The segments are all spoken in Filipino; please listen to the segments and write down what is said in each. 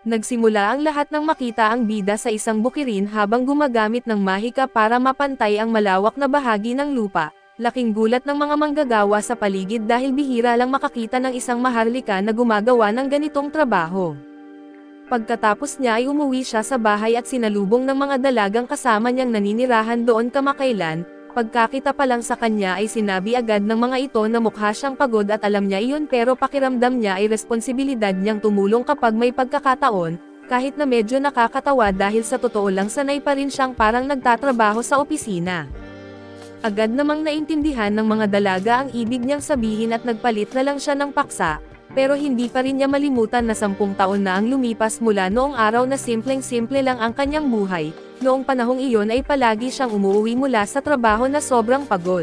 Nagsimula ang lahat nang makita ang bida sa isang bukirin habang gumagamit ng mahika para mapantay ang malawak na bahagi ng lupa. Laking gulat ng mga manggagawa sa paligid dahil bihira lang makakita ng isang maharlika na gumagawa ng ganitong trabaho. Pagkatapos niya ay umuwi siya sa bahay at sinalubong ng mga dalagang kasama niyang naninirahan doon kamakailan. Pagkakita pa lang sa kanya ay sinabi agad ng mga ito na mukha siyang pagod at alam niya iyon, pero pakiramdam niya ay responsibilidad niyang tumulong kapag may pagkakataon, kahit na medyo nakakatawa dahil sa totoo lang sanay pa rin siyang parang nagtatrabaho sa opisina. Agad namang naintindihan ng mga dalaga ang ibig niyang sabihin at nagpalit na lang siya ng paksa, pero hindi pa rin niya malimutan na 10 taon na ang lumipas mula noong araw na simpleng-simple lang ang kanyang buhay. Noong panahong iyon ay palagi siyang umuwi mula sa trabaho na sobrang pagod.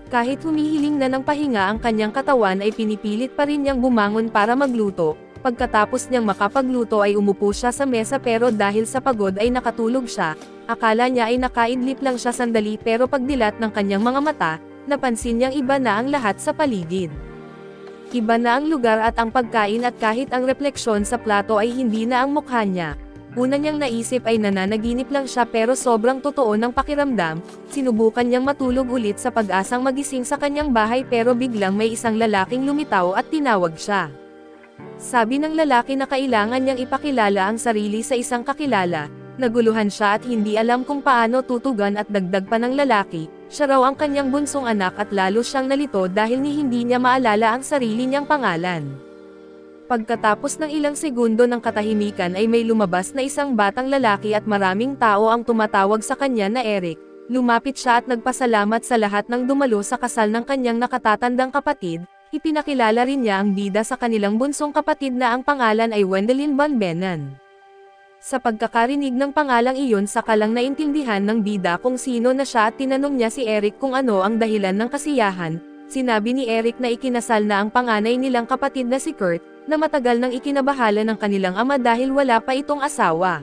Kahit humihiling na ng pahinga ang kanyang katawan ay pinipilit pa rin niyang bumangon para magluto. Pagkatapos niyang makapagluto ay umupo siya sa mesa, pero dahil sa pagod ay nakatulog siya. Akala niya ay nakaidlip lang siya sandali, pero pagdilat ng kanyang mga mata, napansin niyang iba na ang lahat sa paligid. Iba na ang lugar at ang pagkain, at kahit ang refleksyon sa plato ay hindi na ang mukha niya. Una niyang naisip ay nananaginip lang siya, pero sobrang totoo ng pakiramdam. Sinubukan niyang matulog ulit sa pag-asang magising sa kanyang bahay, pero biglang may isang lalaking lumitaw at tinawag siya. Sabi ng lalaki na kailangan niyang ipakilala ang sarili sa isang kakilala. Naguluhan siya at hindi alam kung paano tutugan, at dagdag pa ng lalaki, siya raw ang kanyang bunsong anak, at lalo siyang nalito dahil hindi niya maalala ang sarili niyang pangalan. Pagkatapos ng ilang segundo ng katahimikan ay may lumabas na isang batang lalaki at maraming tao ang tumatawag sa kanya na Eric. Lumapit siya at nagpasalamat sa lahat ng dumalo sa kasal ng kanyang nakatatandang kapatid. Ipinakilala rin niya ang bida sa kanilang bunsong kapatid na ang pangalan ay Wendelin Van Benan. Sa pagkakarinig ng pangalang iyon, saka lang naintindihan ng bida kung sino na siya at tinanong niya si Eric kung ano ang dahilan ng kasiyahan. Sinabi ni Eric na ikinasal na ang panganay nilang kapatid na si Kurt, na matagal nang ikinabahala ng kanilang ama dahil wala pa itong asawa.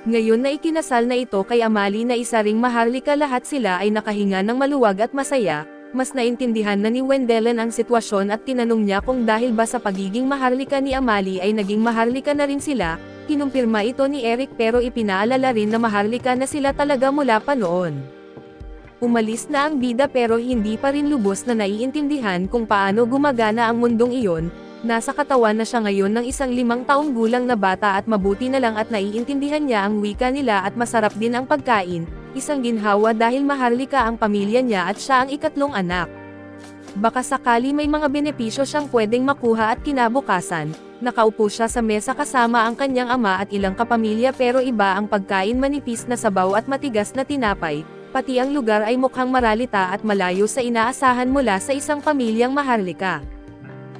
Ngayon na ikinasal na ito kay Amali na isa ring maharlika, lahat sila ay nakahinga ng maluwag at masaya. Mas naintindihan na ni Wendelin ang sitwasyon at tinanong niya kung dahil ba sa pagiging maharlika ni Amali ay naging maharlika na rin sila. Kinumpirma ito ni Eric, pero ipinaalala rin na maharlika na sila talaga mula pa noon. Umalis na ang bida, pero hindi pa rin lubos na naiintindihan kung paano gumagana ang mundong iyon. Nasa katawan na siya ngayon ng isang 5 taong gulang na bata, at mabuti na lang at naiintindihan niya ang wika nila at masarap din ang pagkain. Isang ginhawa dahil maharlika ang pamilya niya at siya ang ikatlong anak. Baka sakali may mga benepisyo siyang pwedeng makuha, at kinabukasan, nakaupo siya sa mesa kasama ang kanyang ama at ilang kapamilya, pero iba ang pagkain, manipis na sabaw at matigas na tinapay. Pati ang lugar ay mukhang maralita at malayo sa inaasahan mula sa isang pamilyang maharlika.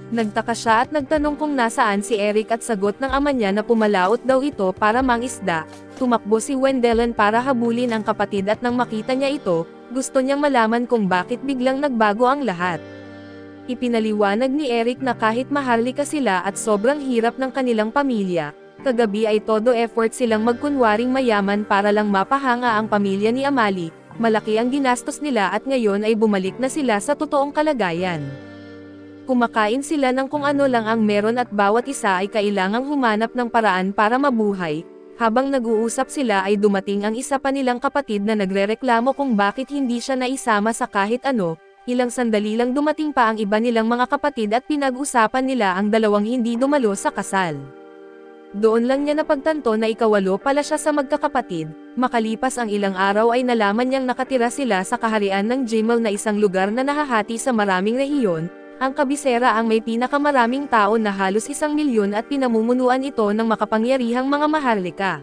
Nagtaka siya at nagtanong kung nasaan si Eric, at sagot ng ama niya na pumalaot daw ito para mangisda. Tumakbo si Wendelin para habulin ang kapatid, at nang makita niya ito, gusto niyang malaman kung bakit biglang nagbago ang lahat. Ipinaliwanag ni Eric na kahit maharlika sila at sobrang hirap ng kanilang pamilya, kagabi ay todo effort silang magkunwaring mayaman para lang mapahanga ang pamilya ni Amali. Malaki ang ginastos nila at ngayon ay bumalik na sila sa totoong kalagayan. Kumakain sila ng kung ano lang ang meron, at bawat isa ay kailangang humanap ng paraan para mabuhay. Habang nag-uusap sila ay dumating ang isa pa nilang kapatid na nagrereklamo kung bakit hindi siya naisama sa kahit ano. Ilang sandali lang dumating pa ang iba nilang mga kapatid at pinag-usapan nila ang dalawang hindi dumalo sa kasal. Doon lang niya napagtanto na ikawalo pala siya sa magkakapatid. Makalipas ang ilang araw ay nalaman niyang nakatira sila sa kaharian ng Jimel, na isang lugar na nahahati sa maraming rehiyon. Ang kabisera ang may pinakamaraming tao na halos 1 milyon, at pinamumunuan ito ng makapangyarihang mga maharlika.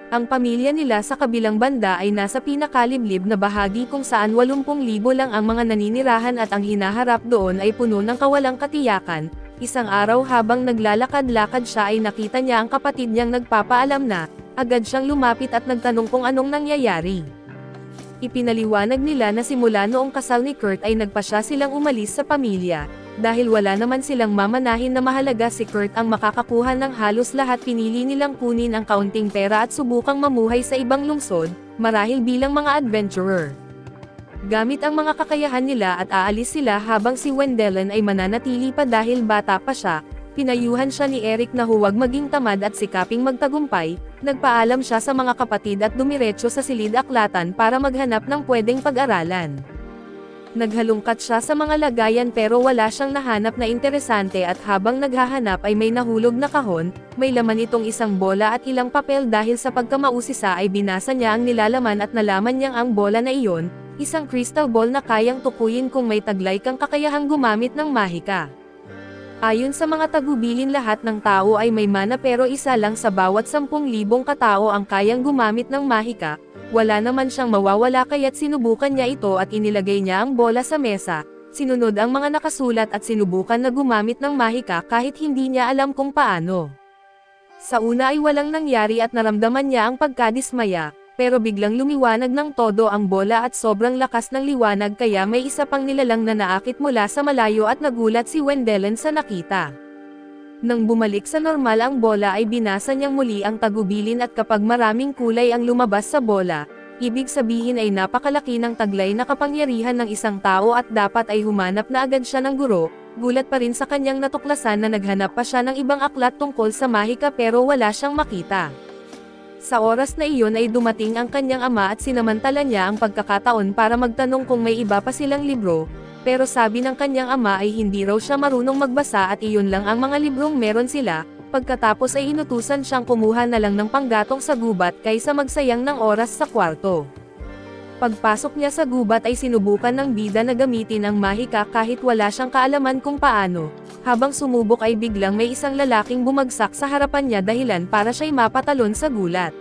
Ang pamilya nila sa kabilang banda ay nasa pinakaliblib na bahagi kung saan 80,000 lang ang mga naninirahan, at ang hinaharap doon ay puno ng kawalang katiyakan. Isang araw habang naglalakad-lakad siya ay nakita niya ang kapatid niyang nagpapaalam na. Agad siyang lumapit at nagtanong kung anong nangyayari. Ipinaliwanag nila na simula noong kasal ni Kurt ay nagpasya silang umalis sa pamilya. Dahil wala naman silang mamanahin na mahalaga, si Kurt ang makakakuha ng halos lahat. Pinili nilang kunin ang kaunting pera at subukang mamuhay sa ibang lungsod, marahil bilang mga adventurer. Gamit ang mga kakayahan nila at aalis sila habang si Wendelin ay mananatili pa dahil bata pa siya. Pinayuhan siya ni Eric na huwag maging tamad at sikaping magtagumpay, nagpaalam siya sa mga kapatid at dumiretso sa silid-aklatan para maghanap ng pwedeng pag-aralan. Naghalungkat siya sa mga lagayan pero wala siyang nahanap na interesante at habang naghahanap ay may nahulog na kahon, may laman itong isang bola at ilang papel dahil sa pagkamausisa ay binasa niya ang nilalaman at nalaman niyang ang bola na iyon, isang crystal ball na kayang tukuyin kung may taglay kang kakayahang gumamit ng mahika. Ayon sa mga tagubilin lahat ng tao ay may mana pero isa lang sa bawat 10,000 katao ang kayang gumamit ng mahika, wala naman siyang mawawala kaya't sinubukan niya ito at inilagay niya ang bola sa mesa, sinunod ang mga nakasulat at sinubukan na gumamit ng mahika kahit hindi niya alam kung paano. Sa una ay walang nangyari at naramdaman niya ang pagkadismaya, pero biglang lumiwanag ng todo ang bola at sobrang lakas ng liwanag kaya may isa pang nilalang na naakit mula sa malayo at nagulat si Wendelin sa nakita. Nang bumalik sa normal ang bola ay binasa niyang muli ang tagubilin at kapag maraming kulay ang lumabas sa bola, ibig sabihin ay napakalaki ng taglay na kapangyarihan ng isang tao at dapat ay humanap na agad siya ng guro. Gulat pa rin sa kanyang natuklasan na naghanap pa siya ng ibang aklat tungkol sa mahika pero wala siyang makita. Sa oras na iyon ay dumating ang kanyang ama at sinamantala niya ang pagkakataon para magtanong kung may iba pa silang libro, pero sabi ng kanyang ama ay hindi raw siya marunong magbasa at iyon lang ang mga librong meron sila, pagkatapos ay inutusan siyang kumuha na lang ng panggatong sa gubat kaysa magsayang ng oras sa kwarto. Pagpasok niya sa gubat ay sinubukan ng bida na gamitin ang mahika kahit wala siyang kaalaman kung paano. Habang sumubok ay biglang may isang lalaking bumagsak sa harapan niya dahilan para siya'y mapatalon sa gulat.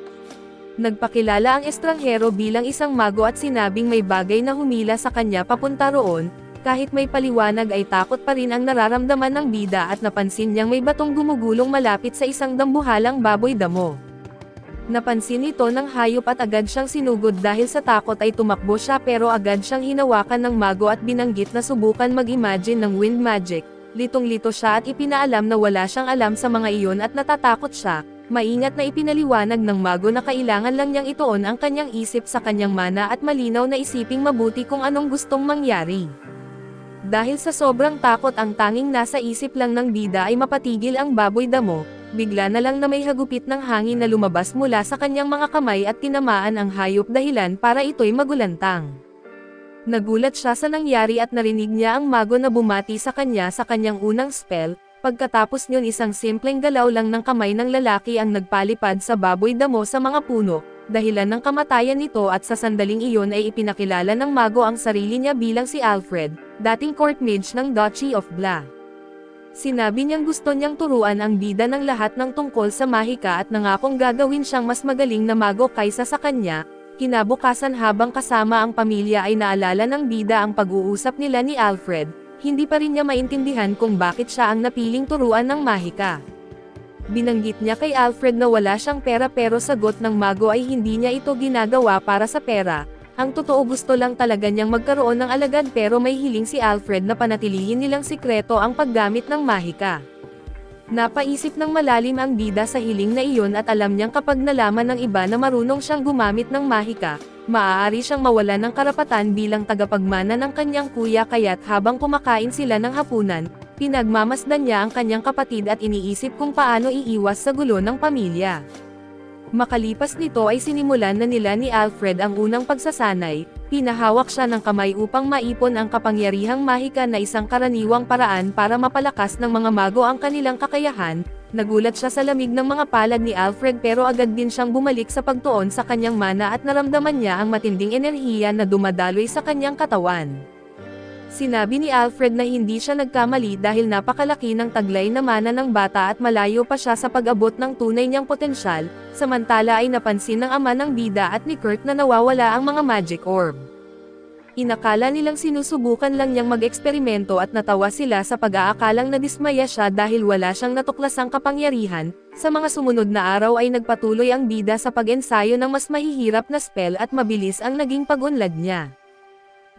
Nagpakilala ang estranghero bilang isang mago at sinabing may bagay na humila sa kanya papunta roon, kahit may paliwanag ay takot pa rin ang nararamdaman ng bida at napansin niyang may batong gumugulong malapit sa isang dambuhalang baboy damo. Napansin ito ng hayop at agad siyang sinugod dahil sa takot ay tumakbo siya pero agad siyang hinawakan ng mago at binanggit na subukan mag-imagine ng wind magic. Litong-lito siya at ipinaalam na wala siyang alam sa mga iyon at natatakot siya, maingat na ipinaliwanag ng mago na kailangan lang niyang ituon ang kanyang isip sa kanyang mana at malinaw na isiping mabuti kung anong gustong mangyari. Dahil sa sobrang takot ang tanging nasa isip lang ng bida ay mapatigil ang baboy damo, bigla na lang na may hagupit ng hangin na lumabas mula sa kanyang mga kamay at tinamaan ang hayop dahilan para ito'y magulantang. Nagulat siya sa nangyari at narinig niya ang mago na bumati sa kanyang unang spell, pagkatapos niyon isang simpleng galaw lang ng kamay ng lalaki ang nagpalipad sa baboy damo sa mga puno, dahilan ng kamatayan nito at sa sandaling iyon ay ipinakilala ng mago ang sarili niya bilang si Alfred, dating court mage ng Duchy of Bla. Sinabi niyang gusto niyang turuan ang bida ng lahat ng tungkol sa mahika at nangakong gagawin siyang mas magaling na mago kaysa sa kanya. Kinabukasan habang kasama ang pamilya ay naalala ng bida ang pag-uusap nila ni Alfred, hindi pa rin niya maintindihan kung bakit siya ang napiling turuan ng mahika. Binanggit niya kay Alfred na wala siyang pera pero sagot ng mago ay hindi niya ito ginagawa para sa pera, ang totoo gusto lang talaga niyang magkaroon ng alagad pero may hiling si Alfred na panatilihin nilang sikreto ang paggamit ng mahika. Napaisip ng malalim ang bida sa hiling na iyon at alam niyang kapag nalaman ng iba na marunong siyang gumamit ng mahika, maaari siyang mawalan ng karapatan bilang tagapagmana ng kanyang kuya kaya't habang kumakain sila ng hapunan, pinagmamasdan niya ang kanyang kapatid at iniisip kung paano iiwas sa gulo ng pamilya. Makalipas nito ay sinimulan na nila ni Alfred ang unang pagsasanay, pinahawak siya ng kamay upang maipon ang kapangyarihang mahika na isang karaniwang paraan para mapalakas ng mga mago ang kanilang kakayahan. Nagulat siya sa lamig ng mga palad ni Alfred pero agad din siyang bumalik sa pagtuon sa kanyang mana at naramdaman niya ang matinding enerhiya na dumadaloy sa kanyang katawan. Sinabi ni Alfred na hindi siya nagkamali dahil napakalaki ng taglay na mana ng bata at malayo pa siya sa pag-abot ng tunay niyang potensyal, samantala ay napansin ng ama ng bida at ni Kurt na nawawala ang mga magic orb. Inakala nilang sinusubukan lang niyang mag-eksperimento at natawa sila sa pag-aakalang nadismaya siya dahil wala siyang natuklasang kapangyarihan. Sa mga sumunod na araw ay nagpatuloy ang bida sa pag-ensayo ng mas mahihirap na spell at mabilis ang naging pag-unlad niya.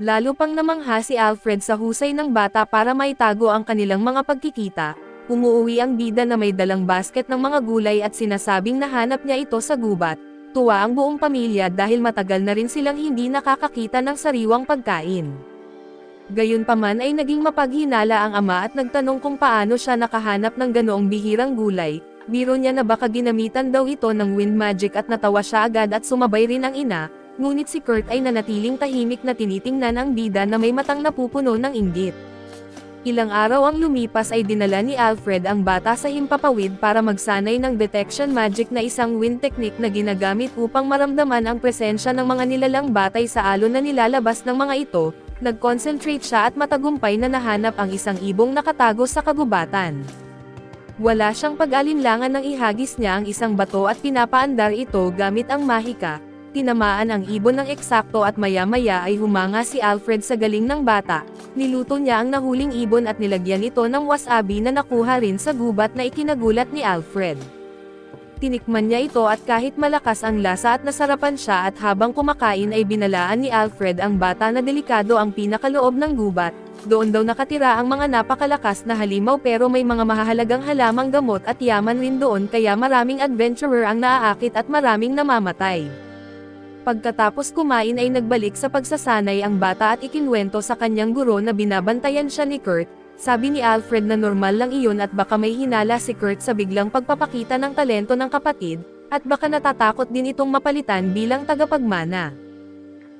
Lalo pang namangha si Alfred sa husay ng bata para maitago ang kanilang mga pagkikita. Umuuwi ang bida na may dalang basket ng mga gulay at sinasabing nahanap niya ito sa gubat. Tuwa ang buong pamilya dahil matagal na rin silang hindi nakakakita ng sariwang pagkain. Gayunpaman ay naging mapaghinala ang ama at nagtanong kung paano siya nakahanap ng ganoong bihirang gulay. Biro niya na baka ginamitan daw ito ng wind magic at natawa siya agad at sumabay rin ang ina, ngunit si Kurt ay nanatiling tahimik na tinitingnan ang bida na may matang napupuno ng inggit. Ilang araw ang lumipas ay dinala ni Alfred ang bata sa himpapawid para magsanay ng detection magic na isang wind technique na ginagamit upang maramdaman ang presensya ng mga nilalang batay sa alon na nilalabas ng mga ito. Nag-concentrate siya at matagumpay na nahanap ang isang ibong nakatago sa kagubatan. Wala siyang pag-alinlangan nang ihagis niya ang isang bato at pinapaandar ito gamit ang mahika. Tinamaan ang ibon ng eksakto at maya-maya ay humanga si Alfred sa galing ng bata. Niluto niya ang nahuling ibon at nilagyan ito ng wasabi na nakuha rin sa gubat na ikinagulat ni Alfred. Tinikman niya ito at kahit malakas ang lasa at nasarapan siya at habang kumakain ay binalaan ni Alfred ang bata na delikado ang pinakaloob ng gubat. Doon daw nakatira ang mga napakalakas na halimaw pero may mga mahahalagang halamang gamot at yaman rin doon kaya maraming adventurer ang naaakit at maraming namamatay. Pagkatapos kumain ay nagbalik sa pagsasanay ang bata at ikinwento sa kanyang guro na binabantayan siya ni Kurt. Sabi ni Alfred na normal lang iyon at baka may hinala si Kurt sa biglang pagpapakita ng talento ng kapatid, at baka natatakot din itong mapalitan bilang tagapagmana.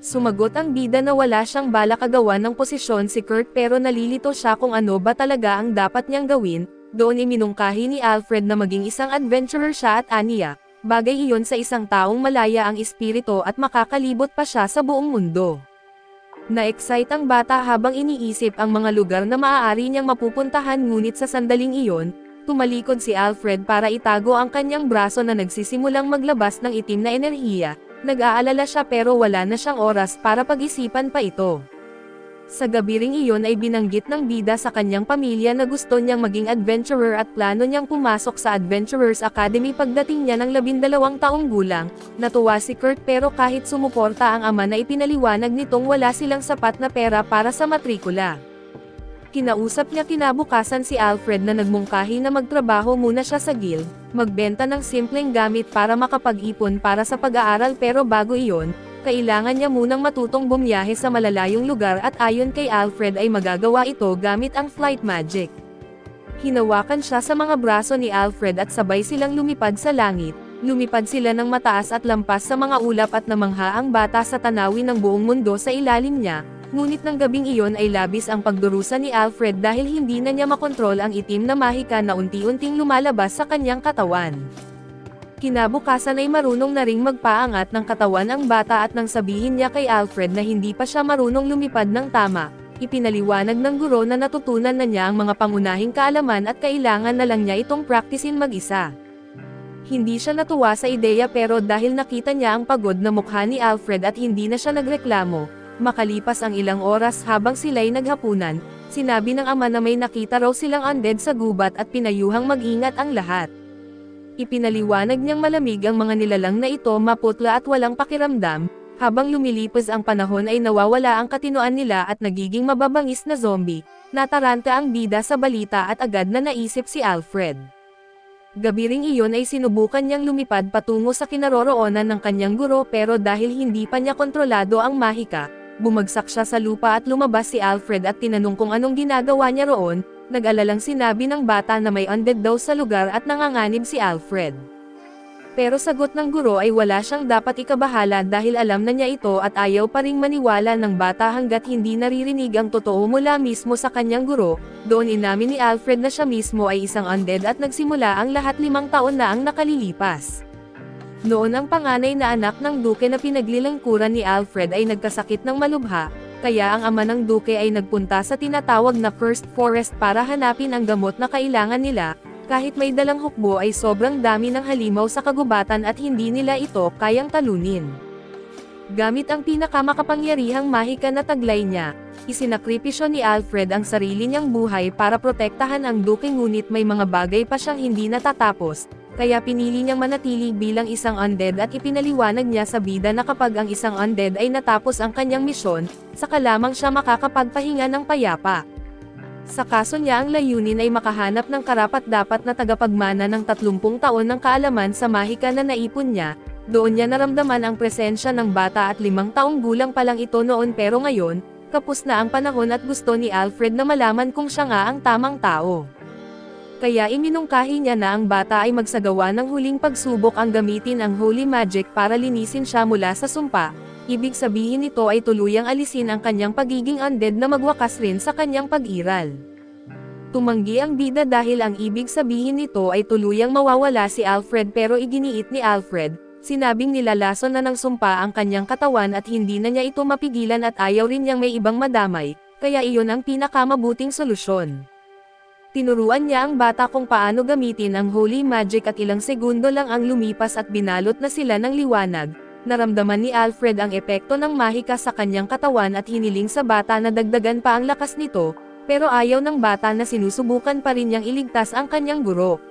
Sumagot ang bida na wala siyang balak agawan ng posisyon si Kurt pero nalilito siya kung ano ba talaga ang dapat niyang gawin. Doon iminungkahi ni Alfred na maging isang adventurer siya at aniya, bagay iyon sa isang taong malaya ang espiritu at makakalibot pa siya sa buong mundo. Na-excite ang bata habang iniisip ang mga lugar na maaari niyang mapupuntahan ngunit sa sandaling iyon, tumalikod si Alfred para itago ang kanyang braso na nagsisimulang maglabas ng itim na enerhiya. Nag-aalala siya pero wala na siyang oras para pag-isipan pa ito. Sa gabi ring iyon ay binanggit ng bida sa kanyang pamilya na gusto niyang maging adventurer at plano niyang pumasok sa Adventurers Academy pagdating niya ng 12 taong gulang. Natuwa si Kurt pero kahit sumuporta ang ama na ipinaliwanag nitong wala silang sapat na pera para sa matrikula. Kinausap niya kinabukasan si Alfred na nagmungkahi na magtrabaho muna siya sa guild, magbenta ng simpleng gamit para makapag-ipon para sa pag-aaral pero bago iyon, kailangan niya munang matutong bumiyahe sa malalayong lugar at ayon kay Alfred ay magagawa ito gamit ang flight magic. Hinawakan siya sa mga braso ni Alfred at sabay silang lumipad sa langit. Lumipad sila ng mataas at lampas sa mga ulap at namangha ang bata sa tanawin ng buong mundo sa ilalim niya. Ngunit ng gabing iyon ay labis ang pagdurusa ni Alfred dahil hindi na niya makontrol ang itim na mahika na unti-unting lumalabas sa kanyang katawan. Kinabukasan ay marunong na ring magpaangat ng katawan ang bata at nang sabihin niya kay Alfred na hindi pa siya marunong lumipad ng tama, ipinaliwanag ng guro na natutunan na niya ang mga pangunahing kaalaman at kailangan na lang niya itong praktisin mag-isa. Hindi siya natuwa sa ideya pero dahil nakita niya ang pagod na mukha ni Alfred at hindi na siya nagreklamo, makalipas ang ilang oras habang sila'y naghapunan, sinabi ng ama na may nakita raw silang undead sa gubat at pinayuhang mag-ingat ang lahat. Ipinaliwanag niyang malamig ang mga nilalang na ito maputla at walang pakiramdam, habang lumilipas ang panahon ay nawawala ang katinoan nila at nagiging mababangis na zombie. Nataranta ang bida sa balita at agad na naisip si Alfred. Gabi ring iyon ay sinubukan niyang lumipad patungo sa kinaroroonan ng kanyang guro pero dahil hindi pa niya kontrolado ang mahika, bumagsak siya sa lupa at lumabas si Alfred at tinanong kung anong ginagawa niya roon. Nag-alalang sinabi ng bata na may undead daw sa lugar at nanganganib si Alfred. Pero sagot ng guro ay wala siyang dapat ikabahala dahil alam na niya ito at ayaw pa ring maniwala ng bata hanggat hindi naririnig ang totoo mula mismo sa kanyang guro. Doon inamin ni Alfred na siya mismo ay isang undead at nagsimula ang lahat 5 taon na ang nakalilipas. Noon ang panganay na anak ng duke na pinaglilingkuran ni Alfred ay nagkasakit ng malubha, kaya ang ama ng duke ay nagpunta sa tinatawag na Cursed Forest para hanapin ang gamot na kailangan nila. Kahit may dalang hukbo ay sobrang dami ng halimaw sa kagubatan at hindi nila ito kayang talunin. Gamit ang pinakamakapangyarihang mahika na taglay niya, isinakripisyo ni Alfred ang sarili niyang buhay para protektahan ang duke ngunit may mga bagay pa siyang hindi natatapos, kaya pinili niyang manatili bilang isang undead at ipinaliwanag niya sa bida na kapag ang isang undead ay natapos ang kanyang misyon, saka lamang siya makakapagpahinga ng payapa. Sa kaso niya ang layunin ay makahanap ng karapat-dapat na tagapagmana ng 30 taon ng kaalaman sa mahika na naipon niya. Doon niya naramdaman ang presensya ng bata at 5 taong gulang pa lang ito noon pero ngayon, kapos na ang panahon at gusto ni Alfred na malaman kung siya nga ang tamang tao. Kaya iminungkahi niya na ang bata ay magsagawa ng huling pagsubok ang gamitin ang Holy Magic para linisin siya mula sa sumpa, ibig sabihin nito ay tuluyang alisin ang kanyang pagiging undead na magwakas rin sa kanyang pag-iral. Tumanggi ang bida dahil ang ibig sabihin nito ay tuluyang mawawala si Alfred pero iginiit ni Alfred, sinabing nilalason na ng sumpa ang kanyang katawan at hindi na niya ito mapigilan at ayaw rin niyang may ibang madamay, kaya iyon ang pinakamabuting solusyon. Tinuruan niya ang bata kung paano gamitin ang Holy Magic at ilang segundo lang ang lumipas at binalot na sila ng liwanag. Naramdaman ni Alfred ang epekto ng mahika sa kanyang katawan at hiniling sa bata na dagdagan pa ang lakas nito, pero ayaw ng bata na sinusubukan pa rin niyang iligtas ang kanyang guro.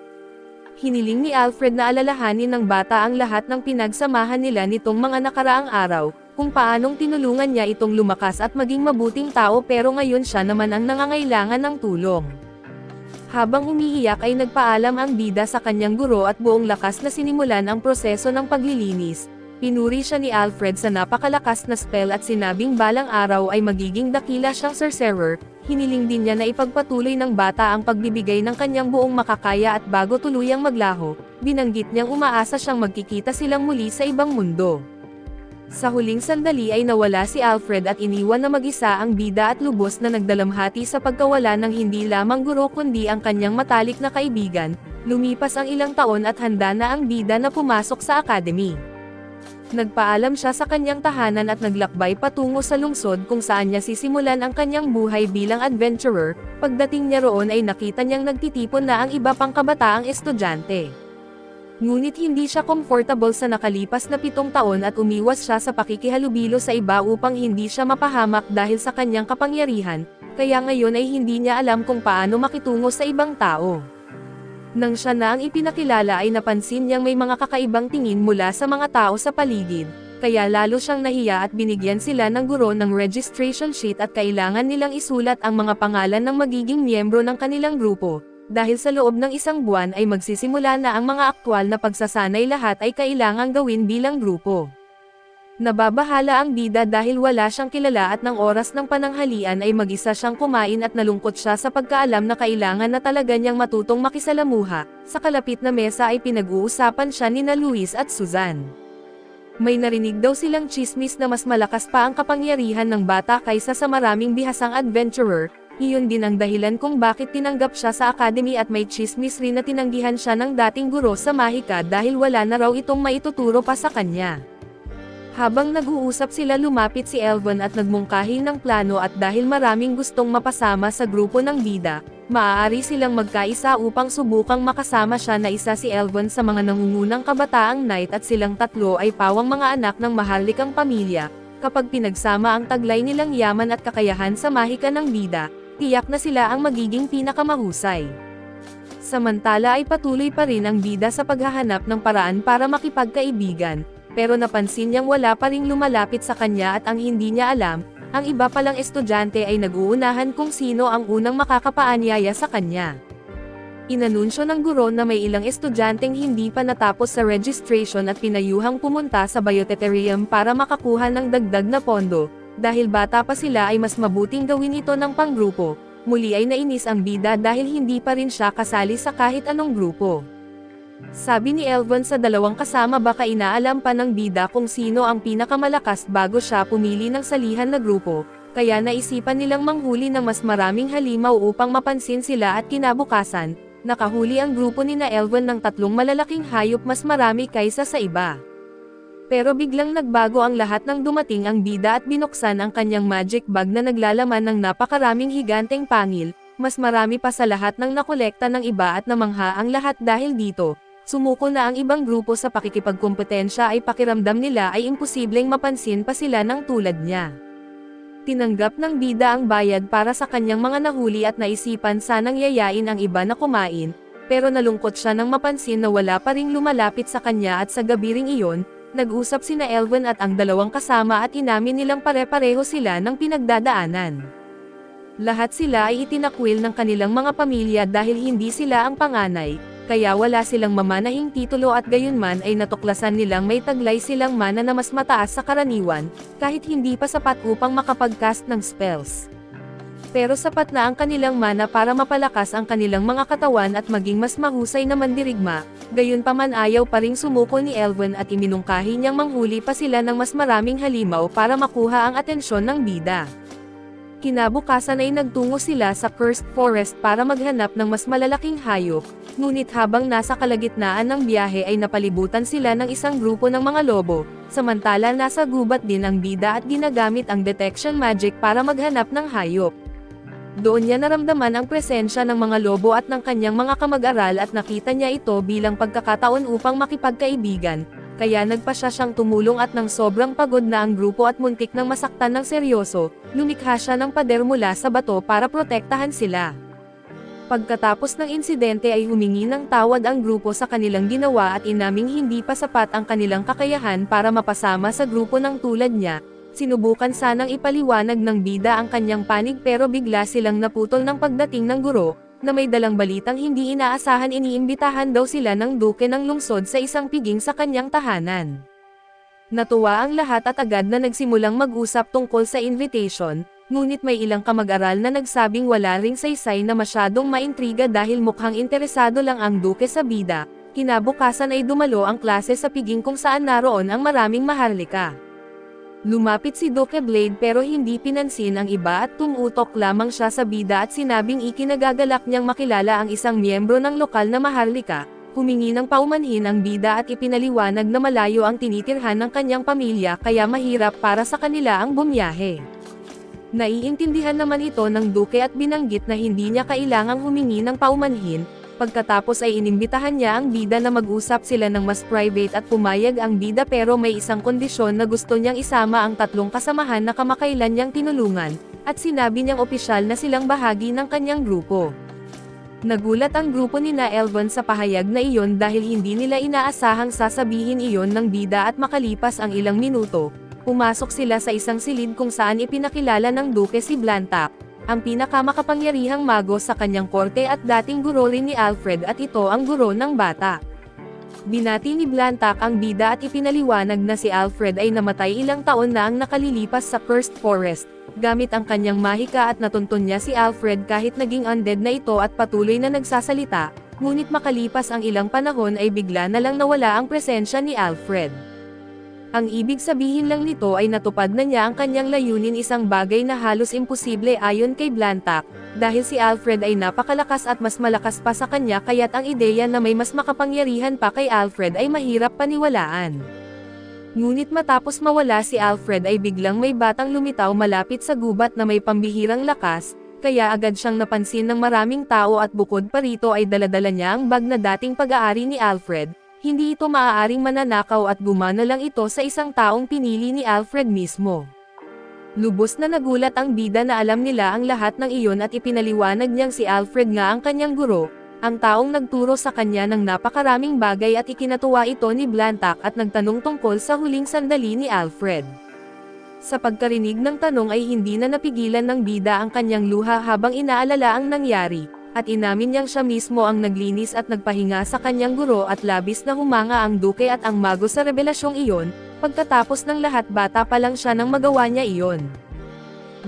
Hiniling ni Alfred na alalahanin ng bata ang lahat ng pinagsamahan nila nitong mga nakaraang araw, kung paanong tinulungan niya itong lumakas at maging mabuting tao pero ngayon siya naman ang nangangailangan ng tulong. Habang umiiyak ay nagpaalam ang bida sa kanyang guro at buong lakas na sinimulan ang proseso ng paglilinis. Pinuri siya ni Alfred sa napakalakas na spell at sinabing balang araw ay magiging dakila siyang sorcerer. Hiniling din niya na ipagpatuloy ng bata ang pagbibigay ng kanyang buong makakaya at bago tuluyang maglaho, binanggit niyang umaasa siyang magkikita silang muli sa ibang mundo. Sa huling sandali ay nawala si Alfred at iniwan na mag-isa ang bida at lubos na nagdalamhati sa pagkawala ng hindi lamang guro kundi ang kanyang matalik na kaibigan. Lumipas ang ilang taon at handa na ang bida na pumasok sa academy. Nagpaalam siya sa kanyang tahanan at naglakbay patungo sa lungsod kung saan niya sisimulan ang kanyang buhay bilang adventurer. Pagdating niya roon ay nakita niyang nagtitipon na ang iba pang kabataang estudyante. Ngunit hindi siya comfortable sa nakalipas na 7 taon at umiwas siya sa pakikihalubilo sa iba upang hindi siya mapahamak dahil sa kanyang kapangyarihan, kaya ngayon ay hindi niya alam kung paano makitungo sa ibang tao. Nang siya na ang ipinakilala ay napansin niyang may mga kakaibang tingin mula sa mga tao sa paligid, kaya lalo siyang nahiya at binigyan sila ng guro ng registration sheet at kailangan nilang isulat ang mga pangalan ng magiging miyembro ng kanilang grupo, dahil sa loob ng 1 buwan ay magsisimula na ang mga aktwal na pagsasanay lahat ay kailangang gawin bilang grupo. Nababahala ang bida dahil wala siyang kilala at ng oras ng pananghalian ay mag-isa siyang kumain at nalungkot siya sa pagkaalam na kailangan na talaga niyang matutong makisalamuha. Sa kalapit na mesa ay pinag-uusapan siya nina Luis at Suzanne. May narinig daw silang chismis na mas malakas pa ang kapangyarihan ng bata kaysa sa maraming bihasang adventurer. Iyon din ang dahilan kung bakit tinanggap siya sa academy at may chismis rin na tinanggihan siya ng dating guro sa mahika dahil wala na raw itong maituturo pa sa kanya. Habang nag-uusap sila lumapit si Elvon at nagmungkahi ng plano at dahil maraming gustong mapasama sa grupo ng bida, maaari silang magkaisa upang subukang makasama siya na isa si Elvon sa mga nangungunang kabataang knight at silang tatlo ay pawang mga anak ng maharlikang pamilya. Kapag pinagsama ang taglay nilang yaman at kakayahan sa mahika ng bida, tiyak na sila ang magiging pinakamahusay. Samantala ay patuloy pa rin ang bida sa paghahanap ng paraan para makipagkaibigan, pero napansin niyang wala pa ring lumalapit sa kanya at ang hindi niya alam, ang iba palang estudyante ay nag-uunahan kung sino ang unang makakapaanyaya sa kanya. Inanunsyo ng guro na may ilang estudyanteng hindi pa natapos sa registration at pinayuhang pumunta sa Bioteterium para makakuha ng dagdag na pondo, dahil bata pa sila ay mas mabuting gawin ito ng panggrupo. Muli ay nainis ang bida dahil hindi pa rin siya kasali sa kahit anong grupo. Sabi ni Elvon sa dalawang kasama baka inaalam pa ng bida kung sino ang pinakamalakas bago siya pumili ng salihan na grupo, kaya naisipan nilang manghuli ng mas maraming halimaw upang mapansin sila at kinabukasan, nakahuli ang grupo ni na Elvon ng 3 malalaking hayop mas marami kaysa sa iba. Pero biglang nagbago ang lahat nang dumating ang bida at binuksan ang kanyang magic bag na naglalaman ng napakaraming higanteng pangil, mas marami pa sa lahat ng nakolekta ng iba at namangha ang lahat dahil dito. Sumuko na ang ibang grupo sa pakikipagkompetensya ay pakiramdam nila ay imposibleng mapansin pa sila ng tulad niya. Tinanggap ng bida ang bayad para sa kanyang mga nahuli at naisipan sanang yayain ang iba na kumain, pero nalungkot siya nang mapansin na wala pa ring lumalapit sa kanya at sa gabi ring iyon, nag-usap sina Elvon at ang dalawang kasama at inamin nilang pare-pareho sila ng pinagdadaanan. Lahat sila ay itinakwil ng kanilang mga pamilya dahil hindi sila ang panganay, kaya wala silang mamanahing titulo at gayunman ay natuklasan nilang may taglay silang mana na mas mataas sa karaniwan, kahit hindi pa sapat upang makapag-cast ng spells. Pero sapat na ang kanilang mana para mapalakas ang kanilang mga katawan at maging mas mahusay na mandirigma, gayunpaman ayaw pa ring sumuko ni Elven at iminungkahi niyang manghuli pa sila ng mas maraming halimaw para makuha ang atensyon ng bida. Kinabukasan ay nagtungo sila sa Cursed Forest para maghanap ng mas malalaking hayop, ngunit habang nasa kalagitnaan ng biyahe ay napalibutan sila ng isang grupo ng mga lobo, samantala nasa gubat din ang bida at ginagamit ang detection magic para maghanap ng hayop. Doon niya naramdaman ang presensya ng mga lobo at ng kanyang mga kamag-aral at nakita niya ito bilang pagkakataon upang makipagkaibigan, kaya nagpasya siyang tumulong at nang sobrang pagod na ang grupo at muntik ng masaktan ng seryoso, lumikha siya ng pader mula sa bato para protektahan sila. Pagkatapos ng insidente ay humingi ng tawad ang grupo sa kanilang ginawa at inaming hindi pa sapat ang kanilang kakayahan para mapasama sa grupo ng tulad niya. Sinubukan sanang ipaliwanag ng bida ang kanyang panig pero bigla silang naputol ng pagdating ng guro, na may dalang balitang hindi inaasahan iniimbitahan daw sila ng duke ng lungsod sa isang piging sa kanyang tahanan. Natuwa ang lahat at agad na nagsimulang mag-usap tungkol sa invitation, ngunit may ilang kamag-aral na nagsabing wala ring saysay na masyadong maintriga dahil mukhang interesado lang ang duke sa bida. Kinabukasan ay dumalo ang klase sa piging kung saan naroon ang maraming maharlika. Lumapit si Duke Blade pero hindi pinansin ang iba at tumutok lamang siya sa bida at sinabing ikinagagalak niyang makilala ang isang miyembro ng lokal na maharlika. Humingi ng paumanhin ang bida at ipinaliwanag na malayo ang tinitirhan ng kanyang pamilya kaya mahirap para sa kanila ang bumiyahe. Naiintindihan naman ito ng Duke at binanggit na hindi niya kailangang humingi ng paumanhin. Pagkatapos ay inimbitahan niya ang bida na mag-usap sila ng mas private at pumayag ang bida pero may isang kondisyon na gusto niyang isama ang tatlong kasamahan na kamakailan niyang tinulungan, at sinabi niyang opisyal na silang bahagi ng kanyang grupo. Nagulat ang grupo ni na Elven sa pahayag na iyon dahil hindi nila inaasahang sasabihin iyon ng bida at makalipas ang ilang minuto, pumasok sila sa isang silid kung saan ipinakilala ng duke si Blantac, ang pinakamakapangyarihang mago sa kanyang korte at dating guro rin ni Alfred at ito ang guro ng bata. Binati ni Blantac ang bida at ipinaliwanag na si Alfred ay namatay ilang taon na ang nakalilipas sa Cursed Forest, gamit ang kanyang mahika at natuntun niya si Alfred kahit naging undead na ito at patuloy na nagsasalita, ngunit makalipas ang ilang panahon ay bigla na lang nawala ang presensya ni Alfred. Ang ibig sabihin lang nito ay natupad na niya ang kanyang layunin, isang bagay na halos imposible ayon kay Blantac, dahil si Alfred ay napakalakas at mas malakas pa sa kanya kaya't ang ideya na may mas makapangyarihan pa kay Alfred ay mahirap paniwalaan. Ngunit matapos mawala si Alfred ay biglang may batang lumitaw malapit sa gubat na may pambihirang lakas, kaya agad siyang napansin ng maraming tao at bukod pa rito ay daladala niya ang bag na dating pag-aari ni Alfred. Hindi ito maaaring mananakaw at gumana lang ito sa isang taong pinili ni Alfred mismo. Lubos na nagulat ang bida na alam nila ang lahat ng iyon at ipinaliwanag niyang si Alfred nga ang kanyang guro, ang taong nagturo sa kanya ng napakaraming bagay at ikinatuwa ito ni Blantac at nagtanong tungkol sa huling sandali ni Alfred. Sa pagkarinig ng tanong ay hindi na napigilan ng bida ang kanyang luha habang inaalala ang nangyari. At inamin niyang siya mismo ang naglinis at nagpahinga sa kanyang guro at labis na humanga ang duke at ang mago sa revelasyong iyon, pagkatapos ng lahat bata pa lang siya nang magawa niya iyon.